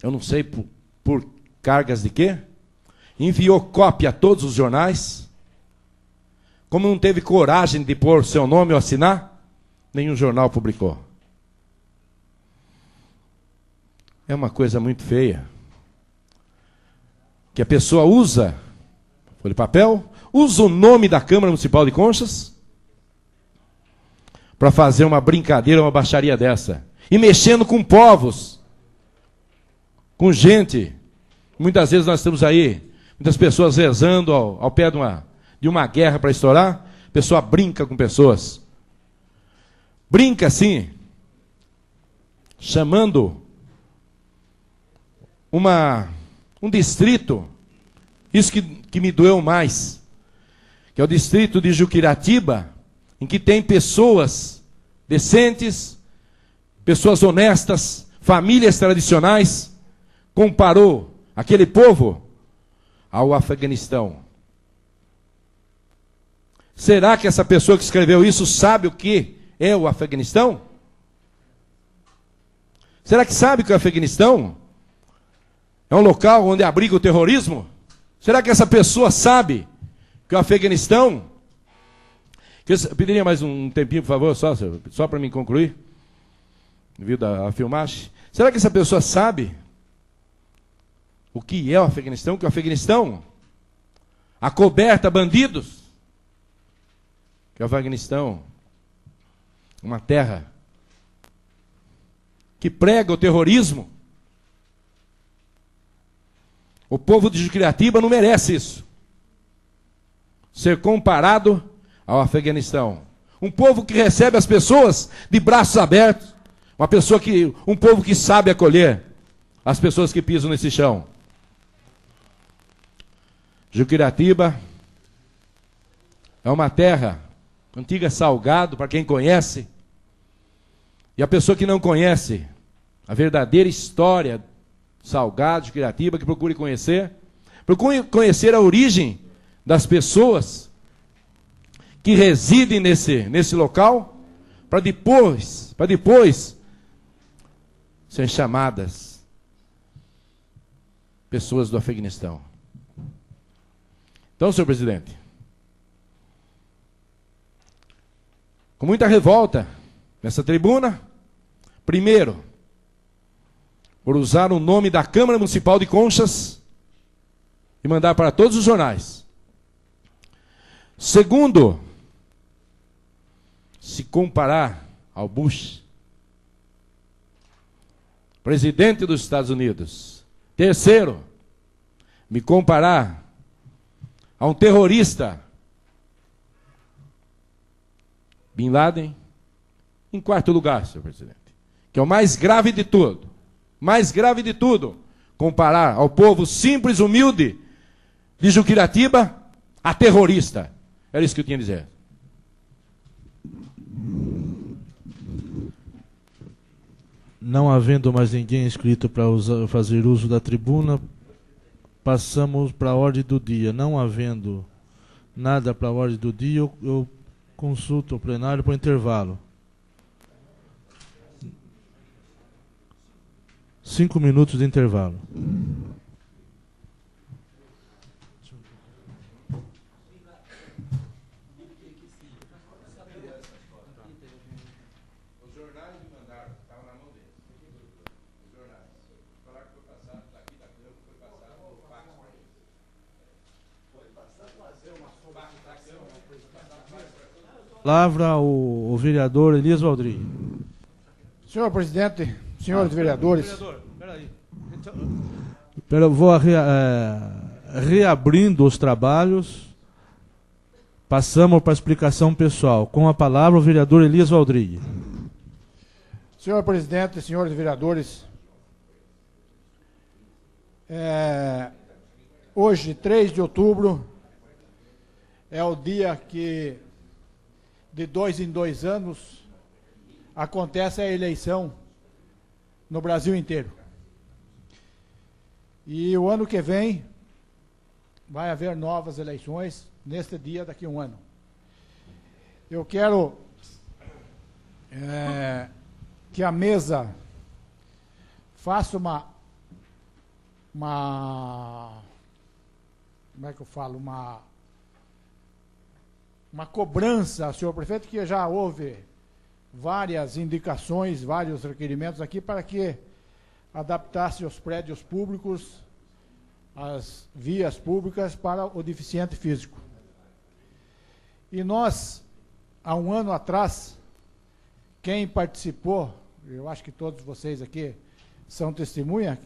Eu não sei por cargas de quê. Enviou cópia a todos os jornais. Como não teve coragem de pôr seu nome ou assinar, nenhum jornal publicou. É uma coisa muito feia. Que a pessoa usa folha de papel, usa o nome da Câmara Municipal de Conchas para fazer uma brincadeira, uma baixaria dessa. E mexendo com povos, com gente. Muitas vezes nós estamos aí, muitas pessoas rezando ao pé de uma guerra para estourar. A pessoa brinca com pessoas. Brinca assim, chamando um distrito, isso que me doeu mais, que é o distrito de Juquiratiba, em que tem pessoas decentes, pessoas honestas, famílias tradicionais, comparou aquele povo ao Afeganistão. Será que essa pessoa que escreveu isso sabe o que é o Afeganistão? Será que sabe que o Afeganistão é um local onde abriga o terrorismo? Será que essa pessoa sabe que o Afeganistão... Eu pediria mais um tempinho, por favor, só para me concluir, devido à filmagem. Será que essa pessoa sabe o que é o Afeganistão? Que o Afeganistão acoberta bandidos? Que o Afeganistão, uma terra que prega o terrorismo? O povo de Juquiratiba não merece isso. Ser comparado ao Afeganistão. Um povo que recebe as pessoas de braços abertos. Um povo que sabe acolher as pessoas que pisam nesse chão. Juquiratiba é uma terra antiga, Salgado, para quem conhece. E a pessoa que não conhece a verdadeira história Salgado, Juquiratiba, que procure conhecer a origem das pessoas que residem nesse local, para depois serem chamadas pessoas do Afeganistão. Então, senhor presidente, com muita revolta nessa tribuna, primeiro, por usar o nome da Câmara Municipal de Conchas e mandar para todos os jornais. Segundo, se comparar ao Bush, presidente dos Estados Unidos. Terceiro, me comparar a um terrorista, Bin Laden. Em quarto lugar, senhor presidente, que é o mais grave de tudo, comparar ao povo simples, humilde de Juquiratiba a terrorista. Era isso que eu tinha a dizer. Não havendo mais ninguém inscrito para fazer uso da tribuna, passamos para a ordem do dia. Não havendo nada para a ordem do dia, eu consulto o plenário para o intervalo. 5 minutos de intervalo. Palavra o vereador Elias Valdri. Senhor presidente, senhores vereadores. Vereador, eu vou reabrindo os trabalhos. Passamos para a explicação pessoal. Com a palavra o vereador Elias Valdri. Senhor presidente, senhores vereadores, hoje, 3 de outubro, é o dia que, de 2 em 2 anos, acontece a eleição no Brasil inteiro. E o ano que vem vai haver novas eleições neste dia, daqui a um ano. Eu quero que a mesa faça uma como é que eu falo, uma cobrança, senhor prefeito, que já houve várias indicações, vários requerimentos aqui para que adaptasse os prédios públicos, as vias públicas para o deficiente físico. E nós, há um ano atrás, quem participou, eu acho que todos vocês aqui são testemunha,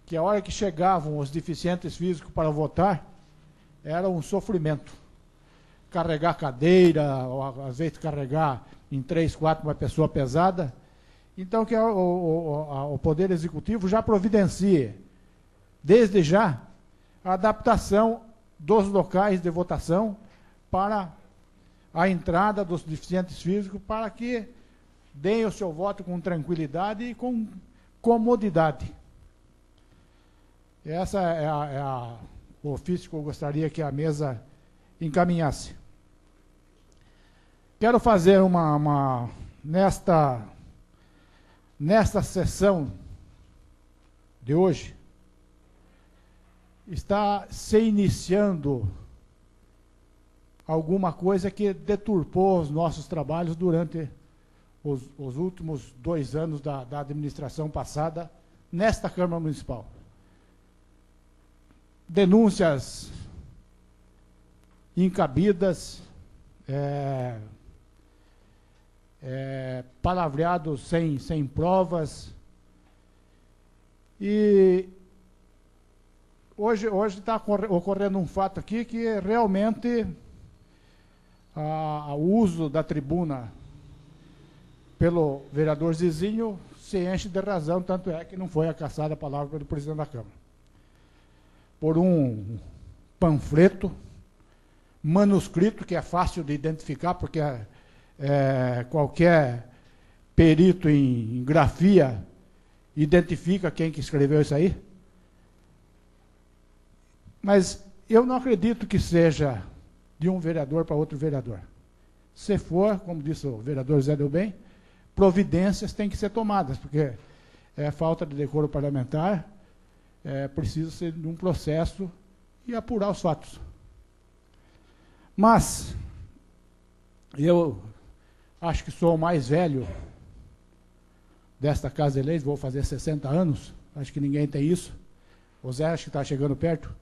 que a hora que chegavam os deficientes físicos para votar, era um sofrimento. Carregar cadeira, ou às vezes carregar em 3, 4 uma pessoa pesada. Então que o Poder Executivo já providencie, desde já, a adaptação dos locais de votação para a entrada dos deficientes físicos, para que deem o seu voto com tranquilidade e com comodidade. Essa é o ofício que eu gostaria que a mesa encaminhasse. Quero fazer nesta sessão de hoje, está se iniciando alguma coisa que deturpou os nossos trabalhos durante os últimos 2 anos da administração passada nesta Câmara Municipal. Denúncias incabidas, palavreados sem provas. E hoje está ocorrendo um fato aqui que realmente o uso da tribuna pelo vereador Zizinho se enche de razão, tanto é que não foi cassada a palavra pelo presidente da Câmara. Por um panfleto manuscrito, que é fácil de identificar, porque qualquer perito em grafia identifica quem que escreveu isso aí. Mas eu não acredito que seja de um vereador para outro vereador. Se for, como disse o vereador Zé Delbem, providências têm que ser tomadas, porque é falta de decoro parlamentar, precisa ser de um processo e apurar os fatos. Mas eu acho que sou o mais velho desta Casa de Leis, vou fazer 60 anos, acho que ninguém tem isso. O Zé acho que está chegando perto.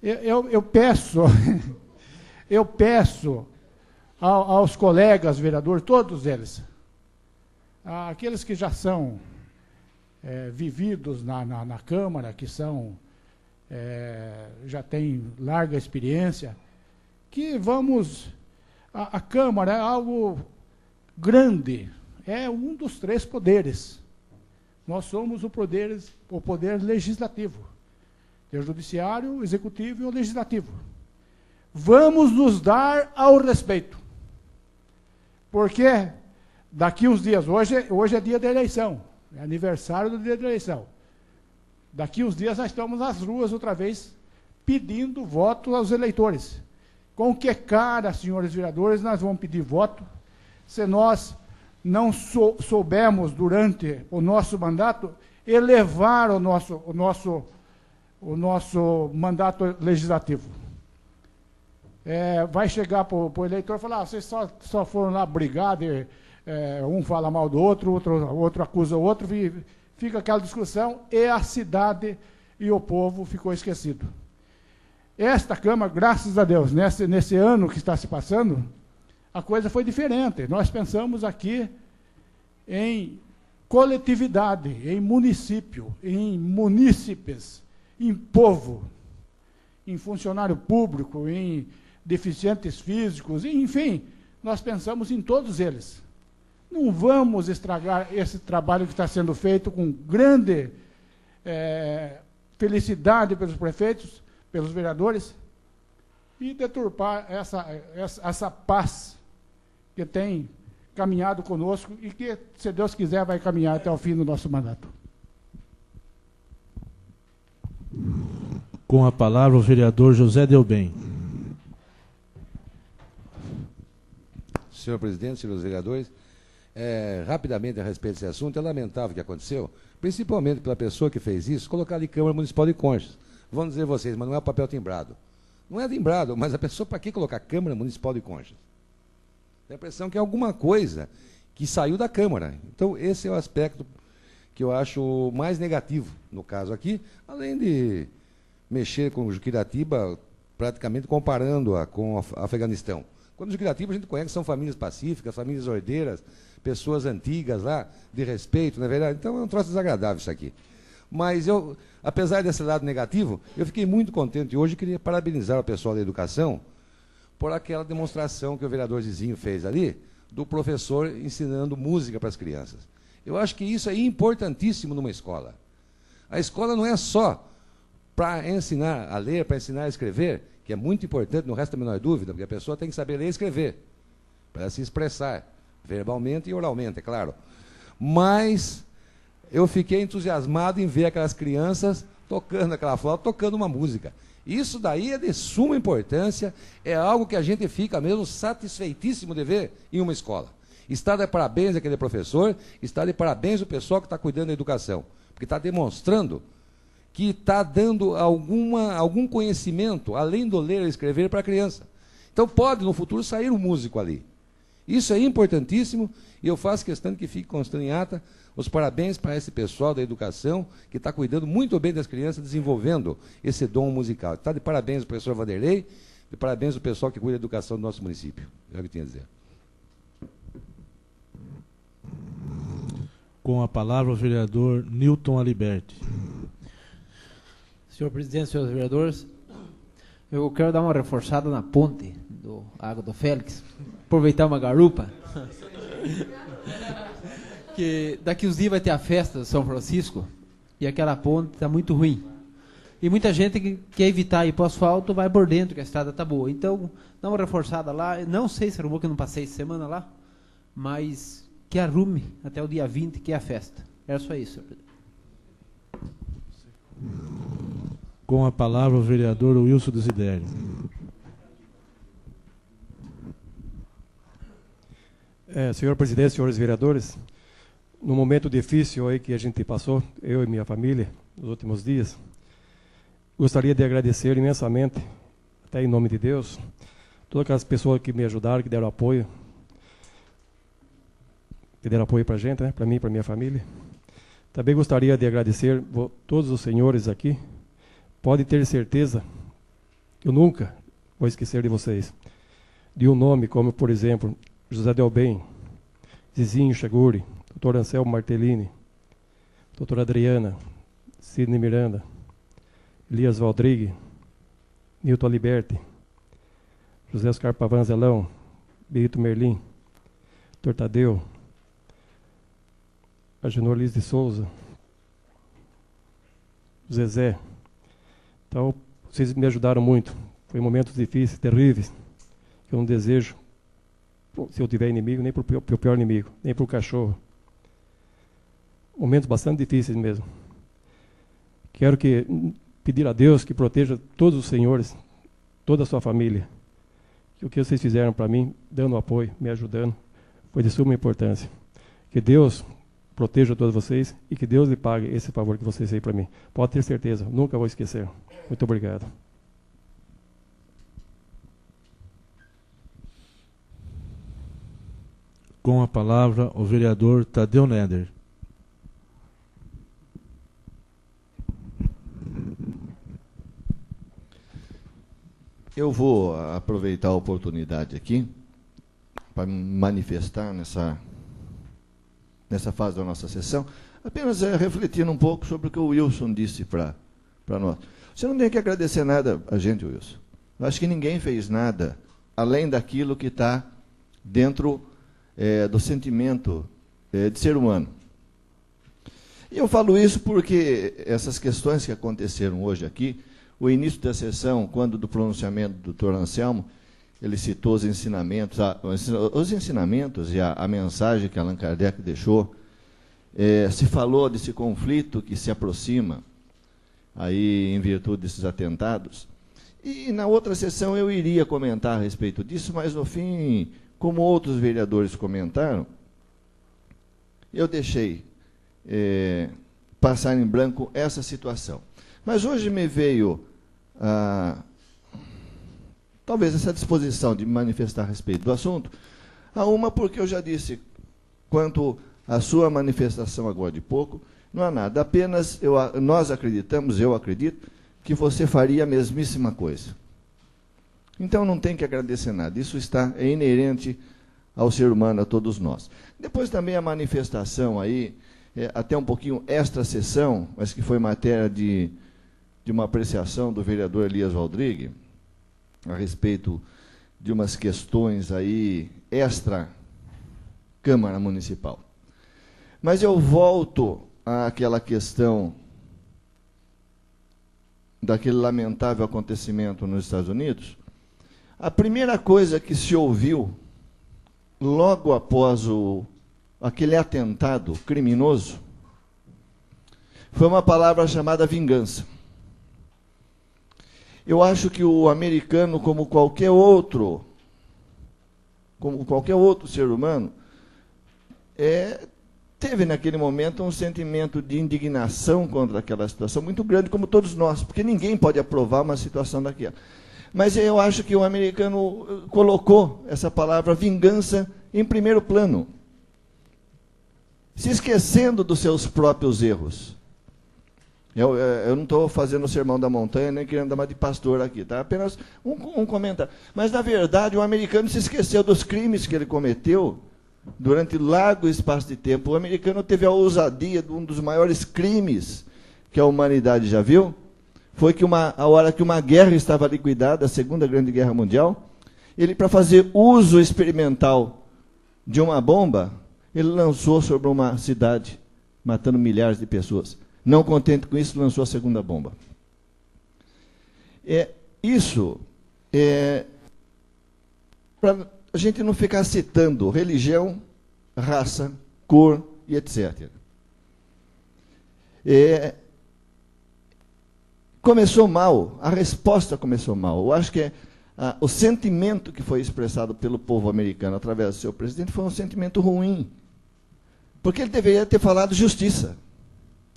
Eu peço aos colegas vereadores, todos eles, aqueles que já são vividos na Câmara, que são, já têm larga experiência, que a Câmara é algo grande, é um dos 3 poderes. Nós somos o poder legislativo. Tem o judiciário, o executivo e o legislativo. Vamos nos dar ao respeito. Porque daqui uns dias, hoje é dia da eleição, é aniversário do dia da eleição. Daqui uns dias nós estamos nas ruas outra vez, pedindo voto aos eleitores. Com que cara, senhores vereadores, nós vamos pedir voto, se nós não soubermos, durante o nosso mandato, elevar o nosso mandato legislativo? Vai chegar para o eleitor e falar, vocês só foram lá brigar, um fala mal do outro, outro acusa o outro, e fica aquela discussão, e a cidade e o povo ficou esquecido. Esta Câmara, graças a Deus, nesse ano que está se passando, a coisa foi diferente. Nós pensamos aqui em coletividade, em município, em munícipes, em povo, em funcionário público, em deficientes físicos, enfim, nós pensamos em todos eles. Não vamos estragar esse trabalho que está sendo feito com grande felicidade pelos prefeitos, pelos vereadores, e deturpar essa paz que tem caminhado conosco e que, se Deus quiser, vai caminhar até o fim do nosso mandato. Com a palavra o vereador José Delbem. Senhor presidente, senhores vereadores, rapidamente a respeito desse assunto, é lamentável o que aconteceu, principalmente pela pessoa que fez isso, colocar ali Câmara Municipal de Conchas. Vão dizer vocês, mas não é papel timbrado. Não é timbrado, mas a pessoa, para que colocar Câmara Municipal de Conchas? Tem a impressão que é alguma coisa que saiu da Câmara. Então, esse é o aspecto que eu acho mais negativo no caso aqui, além de mexer com o Juquiratiba, praticamente comparando-a com o Afeganistão. Quando o Juquiratiba a gente conhece que são famílias pacíficas, famílias ordeiras, pessoas antigas lá, de respeito, não é verdade? Então é um troço desagradável isso aqui. Mas eu, apesar desse lado negativo, eu fiquei muito contente hoje e queria parabenizar o pessoal da educação por aquela demonstração que o vereador Zizinho fez ali, do professor ensinando música para as crianças. Eu acho que isso é importantíssimo numa escola. A escola não é só para ensinar a ler, para ensinar a escrever, que é muito importante, não resta a menor dúvida, porque a pessoa tem que saber ler e escrever, para se expressar, verbalmente e oralmente, é claro. Mas eu fiquei entusiasmado em ver aquelas crianças tocando aquela flauta, tocando uma música. Isso daí é de suma importância, é algo que a gente fica mesmo satisfeitíssimo de ver em uma escola. Está de parabéns aquele professor, está de parabéns o pessoal que está cuidando da educação, porque está demonstrando que está dando algum conhecimento, além do ler e escrever, para a criança. Então pode, no futuro, sair um músico ali. Isso é importantíssimo, e eu faço questão de que fique constando em ata os parabéns para esse pessoal da educação, que está cuidando muito bem das crianças, desenvolvendo esse dom musical. Está de parabéns o professor Vanderlei, de parabéns o pessoal que cuida da educação do nosso município. É o que eu tinha a dizer. Com a palavra o vereador Newton Aliberti. Senhor presidente, senhores vereadores, eu quero dar uma reforçada na ponte do Água do Félix, aproveitar uma garupa, que daqui uns dias vai ter a festa de São Francisco, e aquela ponte está muito ruim. E muita gente que quer evitar ir para o asfalto, vai por dentro, que a estrada está boa. Então, dá uma reforçada lá, não sei se arrumou, que eu não passei semana lá, mas que arrume até o dia 20, que é a festa. Era só isso, senhor presidente. Com a palavra o vereador Wilson Desidério. Senhor presidente, senhores vereadores, no momento difícil aí que a gente passou, eu e minha família, nos últimos dias, gostaria de agradecer imensamente, até em nome de Deus, todas aquelas pessoas que me ajudaram, que deram apoio para a gente, né, para mim e para minha família. Também gostaria de agradecer todos os senhores aqui. Pode ter certeza, eu nunca vou esquecer de vocês. de um nome como, por exemplo, José Delbem, Zizinho Chaguri, Dr. Anselmo Martellini, Dr. Adriana, Sidney Miranda, Elias Valdrigue, Nilton Aliberti, José Oscar Pavanzelão, Benito Merlim, Dr. Tadeu, Agenor Liz de Souza, Zezé. Então, vocês me ajudaram muito. Foi momentos difíceis, terríveis, que eu não desejo, se eu tiver inimigo, nem para o pior inimigo, nem para o cachorro. Momentos bastante difíceis mesmo. Quero pedir a Deus que proteja todos os senhores, toda a sua família. Que o que vocês fizeram para mim, dando apoio, me ajudando, foi de suma importância. Que Deus proteja todos vocês e que Deus lhe pague esse favor que vocês fez para mim. Pode ter certeza, nunca vou esquecer. Muito obrigado. Com a palavra, o vereador Tadeu Neder. Eu vou aproveitar a oportunidade aqui para manifestar nessa fase da nossa sessão, apenas refletindo um pouco sobre o que o Wilson disse para nós. Você não tem que agradecer nada a gente, Wilson. Eu acho que ninguém fez nada além daquilo que está dentro do sentimento de ser humano. E eu falo isso porque essas questões que aconteceram hoje aqui, o início da sessão, quando do pronunciamento do Dr. Anselmo, ele citou os ensinamentos e a mensagem que Allan Kardec deixou, se falou desse conflito que se aproxima, aí em virtude desses atentados. E na outra sessão eu iria comentar a respeito disso, mas no fim, como outros vereadores comentaram, eu deixei passar em branco essa situação. Mas hoje me veio talvez essa disposição de manifestar a respeito do assunto, porque eu já disse, quanto à sua manifestação agora de pouco, não há nada, apenas nós acreditamos, eu acredito, que você faria a mesmíssima coisa. Então não tem que agradecer nada, isso é inerente ao ser humano, a todos nós. Depois também a manifestação aí, até um pouquinho extra-sessão, mas que foi matéria de uma apreciação do vereador Elias Valdrigue, a respeito de umas questões aí extra-Câmara Municipal. Mas eu volto àquela questão daquele lamentável acontecimento nos Estados Unidos. A primeira coisa que se ouviu, logo após aquele atentado criminoso, foi uma palavra chamada vingança. Eu acho que o americano, como qualquer outro ser humano, teve naquele momento um sentimento de indignação contra aquela situação muito grande, como todos nós, porque ninguém pode aprovar uma situação daquela. Mas eu acho que o americano colocou essa palavra vingança em primeiro plano, se esquecendo dos seus próprios erros. Eu não estou fazendo o sermão da montanha, nem querendo dar uma de pastor aqui, tá? Apenas um comentário. Mas, na verdade, o americano se esqueceu dos crimes que ele cometeu durante largo espaço de tempo. O americano teve a ousadia de um dos maiores crimes que a humanidade já viu. Foi que a hora que uma guerra estava liquidada, a Segunda Grande Guerra Mundial, ele, para fazer uso experimental de uma bomba, ele lançou sobre uma cidade, matando milhares de pessoas. Não contente com isso, lançou a segunda bomba. Para a gente não ficar citando religião, raça, cor e etc. Começou mal, a resposta começou mal. Eu acho que o sentimento que foi expressado pelo povo americano através do seu presidente foi um sentimento ruim. Porque ele deveria ter falado justiça.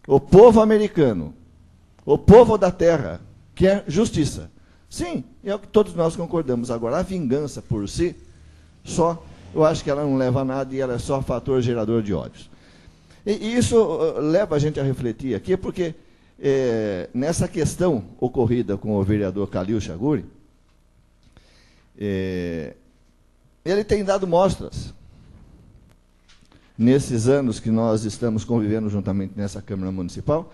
O povo americano, o povo da terra, quer justiça. Sim, é o que todos nós concordamos. Agora, a vingança por si, eu acho que ela não leva a nada e ela é só fator gerador de ódios. E isso leva a gente a refletir aqui, porque nessa questão ocorrida com o vereador Khalil Chaguri, ele tem dado mostras, nesses anos que nós estamos convivendo juntamente nessa Câmara Municipal,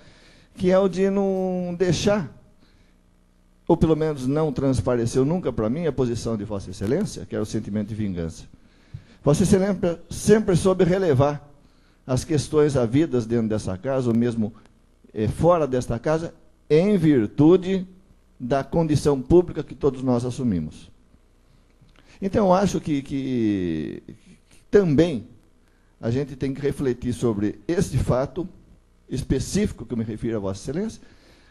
que é o de não deixar, ou pelo menos não transpareceu nunca para mim, a posição de Vossa Excelência, que era o sentimento de vingança. Vossa Excelência sempre soube relevar as questões havidas dentro dessa casa, ou mesmo fora desta casa, em virtude da condição pública que todos nós assumimos. Então, eu acho que também a gente tem que refletir sobre este fato específico, que eu me refiro a Vossa Excelência,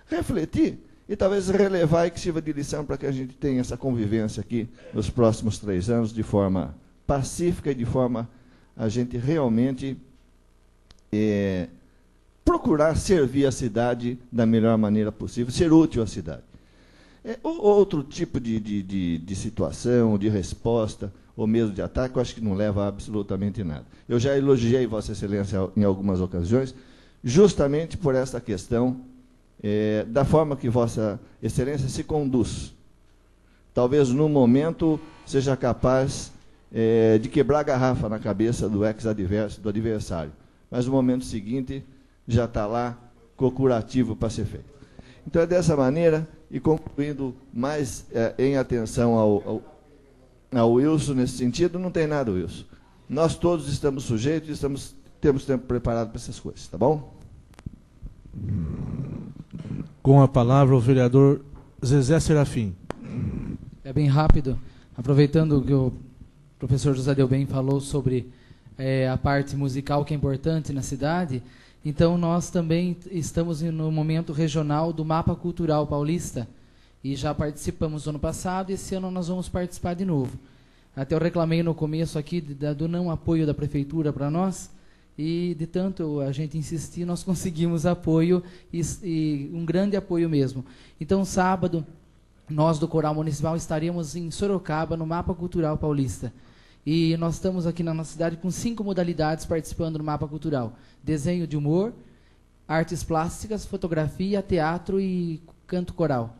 refletir e talvez relevar e que sirva de lição para que a gente tenha essa convivência aqui nos próximos 3 anos, de forma pacífica e de forma a gente realmente procurar servir a cidade da melhor maneira possível, ser útil à cidade. Outro tipo de situação, de resposta, ou mesmo de ataque, eu acho que não leva a absolutamente nada. Eu já elogiei Vossa Excelência em algumas ocasiões, justamente por essa questão da forma que Vossa Excelência se conduz. Talvez, no momento, seja capaz de quebrar a garrafa na cabeça do do adversário, mas no momento seguinte já está lá com o curativo para ser feito. Então, é dessa maneira, e concluindo mais em atenção ao Wilson nesse sentido, não tem nada, Wilson. Nós todos estamos sujeitos e temos tempo preparado para essas coisas, tá bom? Com a palavra o vereador Zezé Serafim. É bem rápido, aproveitando que o professor José Delbem falou sobre a parte musical que é importante na cidade. Então, nós também estamos no momento regional do Mapa Cultural Paulista, e já participamos no ano passado, e esse ano nós vamos participar de novo. Até eu reclamei no começo aqui do não apoio da prefeitura para nós, e de tanto a gente insistir, nós conseguimos apoio, e um grande apoio mesmo. Então, sábado, nós do Coral Municipal estaremos em Sorocaba, no Mapa Cultural Paulista. E nós estamos aqui na nossa cidade com 5 modalidades participando do Mapa Cultural: desenho de humor, artes plásticas, fotografia, teatro e canto coral.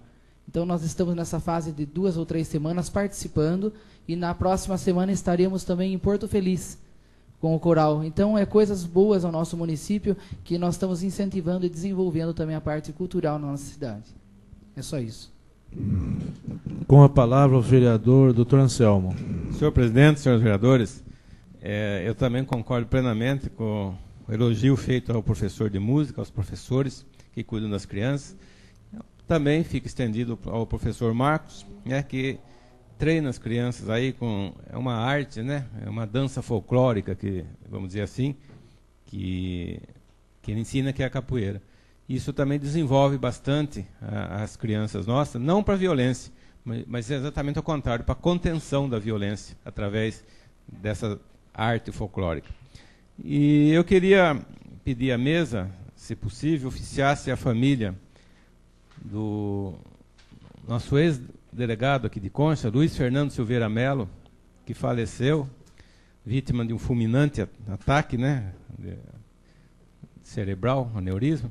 Então, nós estamos nessa fase de 2 ou 3 semanas participando, e na próxima semana estaremos também em Porto Feliz com o coral. Então, coisas boas ao nosso município, que nós estamos incentivando e desenvolvendo também a parte cultural na nossa cidade. É só isso. Com a palavra o vereador Dr. Anselmo. Senhor presidente, senhores vereadores, eu também concordo plenamente com o elogio feito ao professor de música, aos professores que cuidam das crianças. Também fica estendido ao professor Marcos, que treina as crianças aí com uma arte, é uma dança folclórica, que, vamos dizer assim, que ele ensina, que é a capoeira. Isso também desenvolve bastante as crianças nossas, não para violência, mas exatamente ao contrário, para a contenção da violência, através dessa arte folclórica. E eu queria pedir à mesa, se possível, oficiasse a família do nosso ex-delegado aqui de Concha, Luiz Fernando Silveira Melo, que faleceu, vítima de um fulminante ataque cerebral, aneurisma.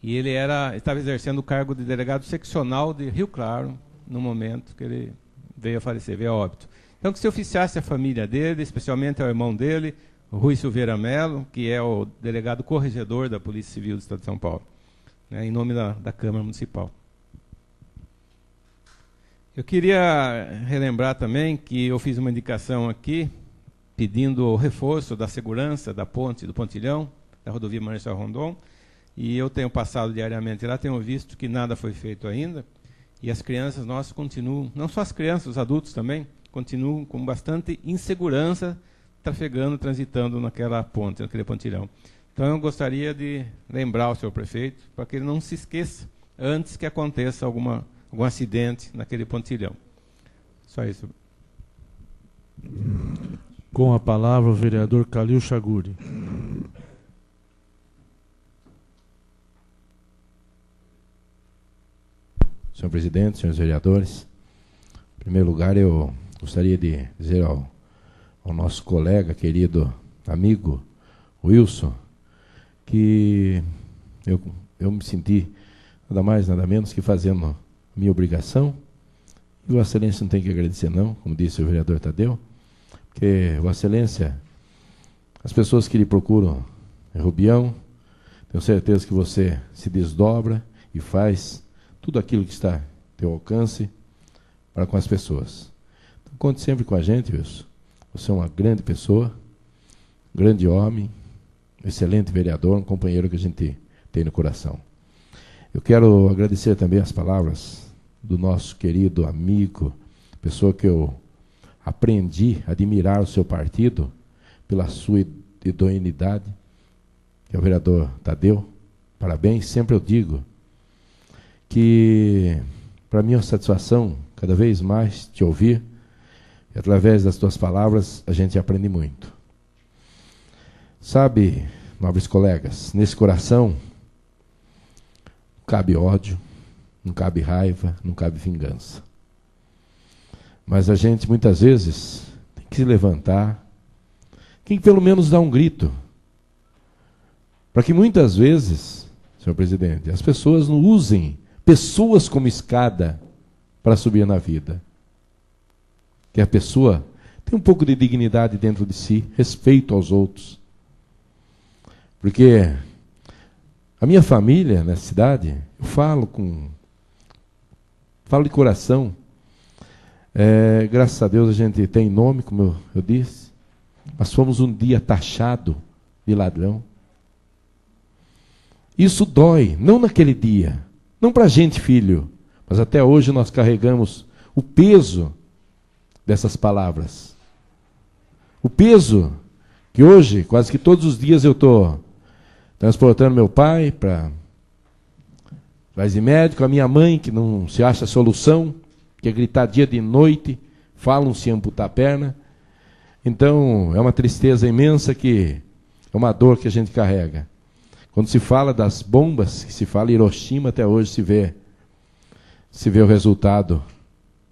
E ele estava exercendo o cargo de delegado seccional de Rio Claro, no momento que ele veio a falecer, veio a óbito. Então, que se oficiasse a família dele, especialmente ao irmão dele, Rui Silveira Melo, que é o delegado corregedor da Polícia Civil do Estado de São Paulo, em nome da Câmara Municipal. Eu queria relembrar também que eu fiz uma indicação aqui, pedindo o reforço da segurança da ponte do Pontilhão, da rodovia Marechal Rondon, e eu tenho passado diariamente lá, tenho visto que nada foi feito ainda, e as crianças nossas continuam, não só as crianças, os adultos também, continuam com bastante insegurança, transitando naquela ponte, naquele pontilhão. Então, eu gostaria de lembrar o senhor prefeito, para que ele não se esqueça, antes que aconteça algum acidente naquele pontilhão. Só isso. Com a palavra o vereador Calil Chaguri. Senhor presidente, senhores vereadores, em primeiro lugar eu gostaria de dizer ao nosso colega, querido amigo Wilson, que eu me senti nada mais, nada menos que fazendo minha obrigação. E Vossa Excelência não tem que agradecer não, como disse o vereador Tadeu, que, Vossa Excelência, as pessoas que lhe procuram em Rubião, tenho certeza que você se desdobra e faz tudo aquilo que está ao teu alcance para com as pessoas. Então, conte sempre com a gente, Wilson. Você é uma grande pessoa, um grande homem, um excelente vereador, um companheiro que a gente tem no coração. Eu quero agradecer também as palavras do nosso querido amigo, pessoa que eu aprendi a admirar o seu partido pela sua idoneidade, que é o vereador Tadeu. Parabéns. Sempre eu digo que, para mim, é uma satisfação cada vez mais te ouvir, e através das tuas palavras a gente aprende muito. Sabe, nobres colegas, nesse coração não cabe ódio, não cabe raiva, não cabe vingança. Mas a gente, muitas vezes, tem que se levantar, tem que pelo menos dar um grito, para que muitas vezes, senhor presidente, as pessoas não usem pessoas como escada para subir na vida. Que a pessoa tem um pouco de dignidade dentro de si, respeito aos outros. Porque a minha família na cidade, eu falo de coração. Graças a Deus a gente tem nome, como eu disse, mas fomos um dia taxado de ladrão. Isso dói, não naquele dia, não para a gente, filho, mas até hoje nós carregamos o peso dessas palavras. O peso que hoje, quase que todos os dias eu estou transportando meu pai para de médico, a minha mãe, que não se acha solução, que é gritar dia de noite, falam-se em amputar a perna. Então, é uma tristeza imensa, que é uma dor que a gente carrega. Quando se fala das bombas, que se fala em Hiroshima, até hoje se vê o resultado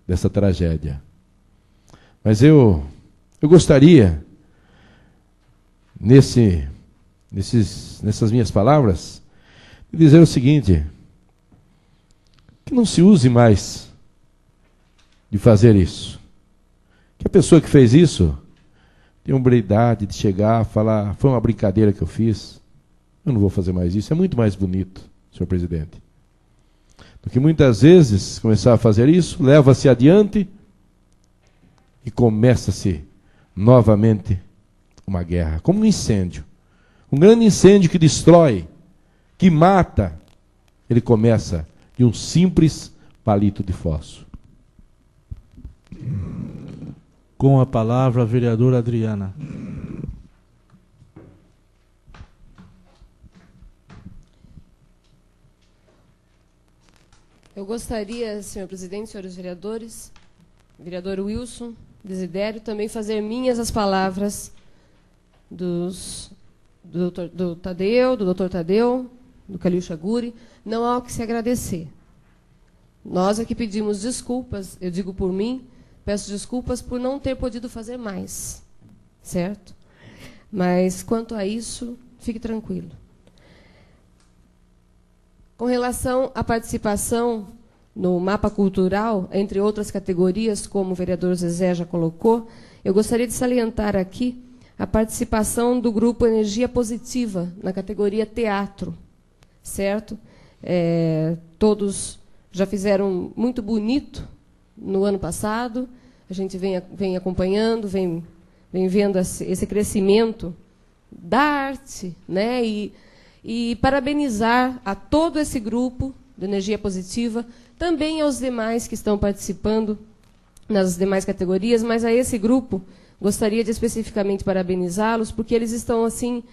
dessa tragédia. Mas eu gostaria, nessas minhas palavras, de dizer o seguinte: que não se use mais de fazer isso. Que a pessoa que fez isso tem a humildade de chegar, falar, foi uma brincadeira que eu fiz, eu não vou fazer mais isso. É muito mais bonito, senhor presidente, do que muitas vezes começar a fazer isso, leva-se adiante e começa-se novamente uma guerra, como um incêndio. Um grande incêndio que destrói, que mata, ele começa de um simples palito de fósforo. Com a palavra, a vereadora Adriana. Eu gostaria, senhor presidente, senhores vereadores, vereador Wilson, Desidério, também fazer minhas as palavras do doutor Tadeu, do Calil Chaguri. Não há o que se agradecer. Nós aqui pedimos desculpas, eu digo por mim, peço desculpas por não ter podido fazer mais, certo? Mas, quanto a isso, fique tranquilo. Com relação à participação no mapa cultural, entre outras categorias, como o vereador Zezé já colocou, eu gostaria de salientar aqui a participação do grupo Energia Positiva, na categoria teatro, certo? Todos já fizeram muito bonito no ano passado, a gente vem acompanhando, vem vendo esse crescimento da arte, né? E parabenizar a todo esse grupo de Energia Positiva, também aos demais que estão participando nas demais categorias, mas a esse grupo gostaria de especificamente parabenizá-los, porque eles estão assim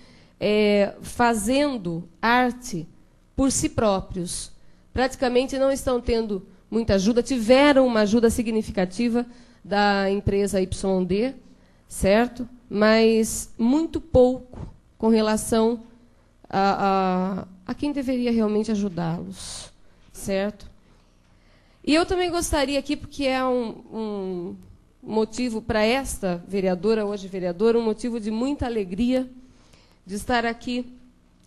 fazendo arte por si próprios. Praticamente não estão tendo muita ajuda, tiveram uma ajuda significativa da empresa YD, certo? Mas muito pouco com relação a quem deveria realmente ajudá-los, certo? E eu também gostaria aqui, porque é um motivo para esta vereadora, hoje vereadora, um motivo de muita alegria de estar aqui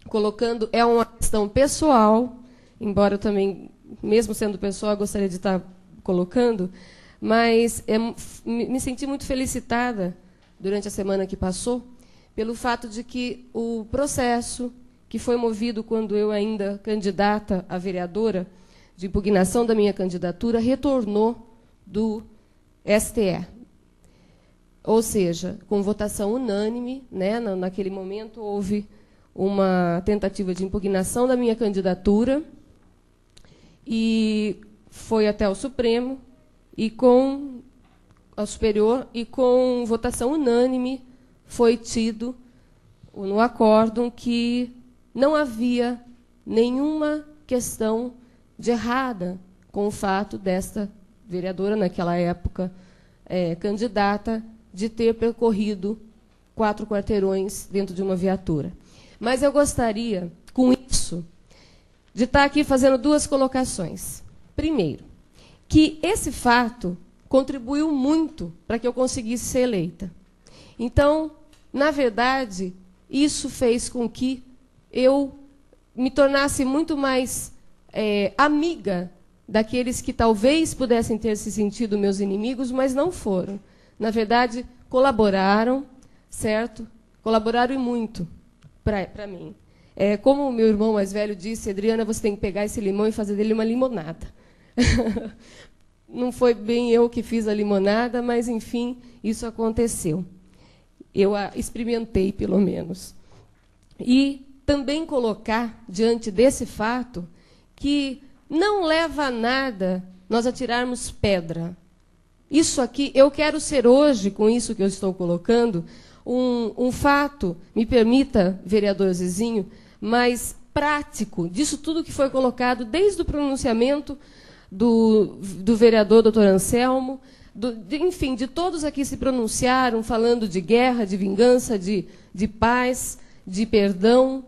colocando, é uma questão pessoal, embora eu também, mesmo sendo pessoal, gostaria de estar colocando, mas me senti muito felicitada durante a semana que passou, pelo fato de que o processo que foi movido quando eu ainda candidata a vereadora, de impugnação da minha candidatura, retornou do STE. Ou seja, com votação unânime, né, naquele momento houve uma tentativa de impugnação da minha candidatura e foi até o Supremo e com a Superior, e com votação unânime foi tido no acórdão que não havia nenhuma questão de errada com o fato desta vereadora, naquela época, candidata, de ter percorrido 4 quarteirões dentro de uma viatura. Mas eu gostaria, com isso, de estar aqui fazendo 2 colocações. Primeiro, que esse fato contribuiu muito para que eu conseguisse ser eleita. Então, na verdade, isso fez com que eu me tornasse muito mais amiga daqueles que talvez pudessem ter se sentido meus inimigos, mas não foram. Na verdade, colaboraram, certo? Colaboraram e muito para mim. Como o meu irmão mais velho disse, Adriana, você tem que pegar esse limão e fazer dele uma limonada. Não foi bem eu que fiz a limonada, mas, enfim, isso aconteceu. Eu a experimentei, pelo menos. E também colocar, diante desse fato, que não leva a nada nós atirarmos pedra. Isso aqui, eu quero ser hoje, com isso que eu estou colocando, um fato, me permita, vereador Zizinho, mais prático disso tudo que foi colocado desde o pronunciamento do vereador doutor Anselmo, enfim, de todos aqui se pronunciaram, falando de guerra, de vingança, de paz, de perdão,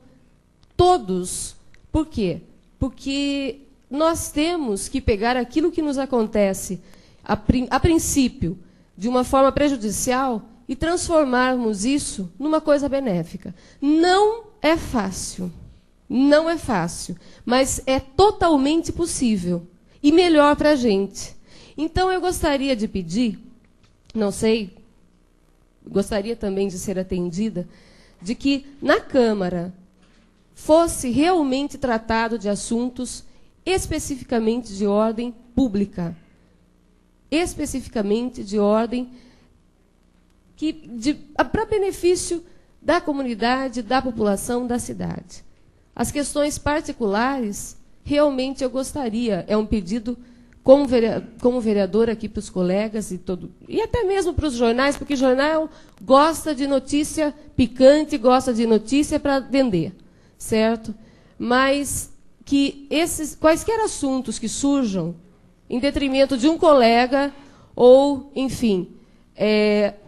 todos. Por quê? Porque nós temos que pegar aquilo que nos acontece, a princípio, de uma forma prejudicial, e transformarmos isso numa coisa benéfica. Não é fácil, não é fácil, mas é totalmente possível. E melhor para a gente. Então, eu gostaria de pedir, não sei, gostaria também de ser atendida, de que, na Câmara, fosse realmente tratado de assuntos especificamente de ordem pública. Especificamente de ordem para benefício da comunidade, da população, da cidade. As questões particulares, realmente eu gostaria, é um pedido como vereador aqui para os colegas e até mesmo para os jornais, porque jornal gosta de notícia picante, gosta de notícia para vender, certo? Mas que quaisquer assuntos que surjam em detrimento de um colega ou, enfim,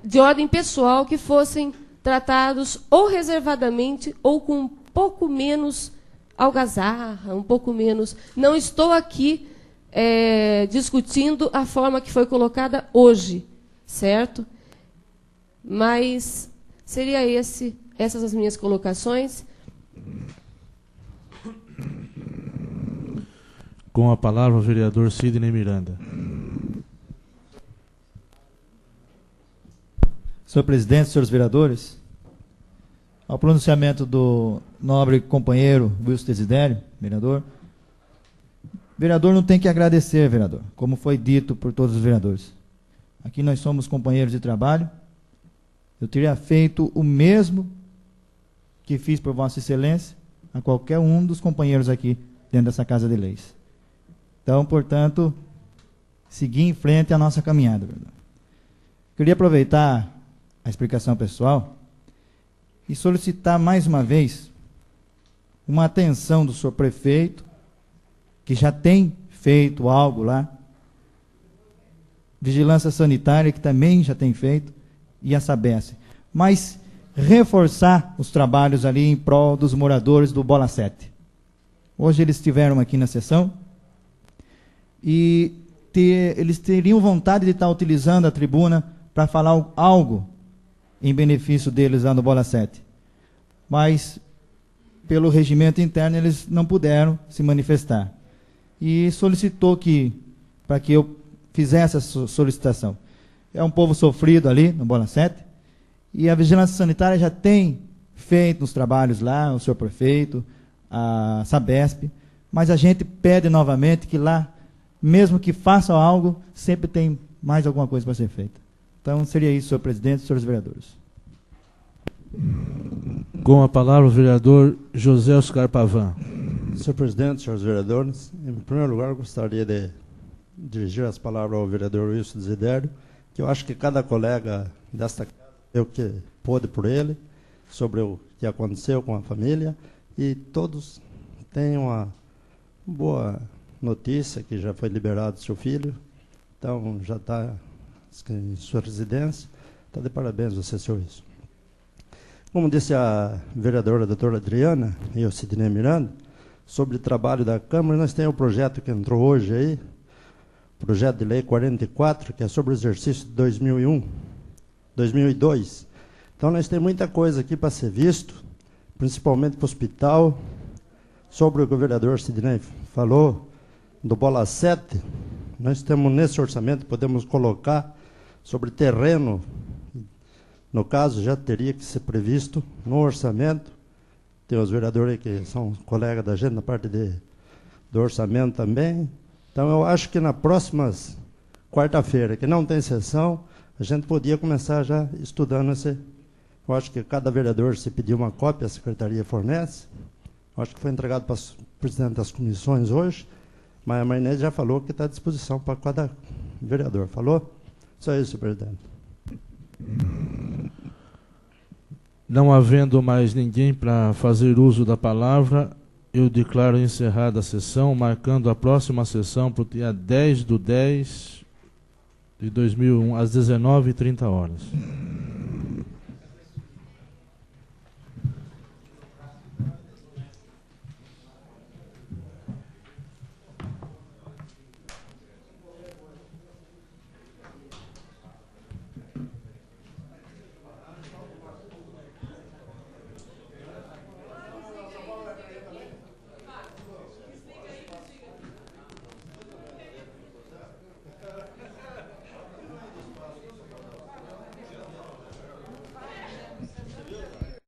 de ordem pessoal, que fossem tratados ou reservadamente ou com um pouco menos algazarra, um pouco menos. Não estou aqui discutindo a forma que foi colocada hoje, certo? Mas seria essas as minhas colocações. Com a palavra o vereador Sidney Miranda. Senhor presidente, senhores vereadores, ao pronunciamento do nobre companheiro Wilson Desidério, vereador, vereador não tem que agradecer, vereador, como foi dito por todos os vereadores. Aqui nós somos companheiros de trabalho. Eu teria feito o mesmo que fiz por Vossa Excelência a qualquer um dos companheiros aqui dentro dessa Casa de Leis. Então, portanto, seguir em frente a nossa caminhada, vereador. Queria aproveitar a explicação pessoal e solicitar mais uma vez uma atenção do senhor prefeito, que já tem feito algo lá, Vigilância Sanitária, que também já tem feito, e a Sabesp. Mas reforçar os trabalhos ali em prol dos moradores do Bola 7. Hoje eles estiveram aqui na sessão e eles teriam vontade de estar utilizando a tribuna para falar algo em benefício deles lá no Bola 7. Mas, pelo regimento interno, eles não puderam se manifestar. E solicitou para que eu fizesse essa solicitação. É um povo sofrido ali no Bola 7, E a Vigilância Sanitária já tem feito os trabalhos lá, o senhor prefeito, a Sabesp, mas a gente pede novamente que lá, mesmo que façam algo, sempre tem mais alguma coisa para ser feita. Então, seria isso, senhor presidente e senhores vereadores. Com a palavra o vereador José Oscar Pavan. Senhor presidente, senhores vereadores, em primeiro lugar, eu gostaria de dirigir as palavras ao vereador Wilson Desidério, que eu acho que cada colega desta casa deu o que pôde por ele, sobre o que aconteceu com a família, e todos têm uma boa notícia que já foi liberado seu filho, então já está em sua residência. Está de parabéns você, senhor Wilson. Como disse a vereadora doutora Adriana e o Sidney Miranda, sobre o trabalho da Câmara, nós temos o projeto que entrou hoje aí, projeto de lei 44, que é sobre o exercício de 2002. Então nós temos muita coisa aqui para ser visto, principalmente para o hospital, sobre o que o vereador Sidney falou, do Bola 7, nós temos nesse orçamento, podemos colocar sobre terreno, no caso já teria que ser previsto no orçamento, tem os vereadores que são colegas da gente na parte do orçamento também. Então eu acho que na próxima quarta-feira, que não tem sessão, a gente podia começar já estudando esse. Eu acho que cada vereador, se pedir uma cópia, a secretaria fornece. Eu acho que foi entregado para o presidente das comissões hoje, mas a Marinete já falou que está à disposição para cada vereador. Falou? Só isso, presidente. Não havendo mais ninguém para fazer uso da palavra, eu declaro encerrada a sessão, marcando a próxima sessão para o dia 10/10/2001, às 19h30.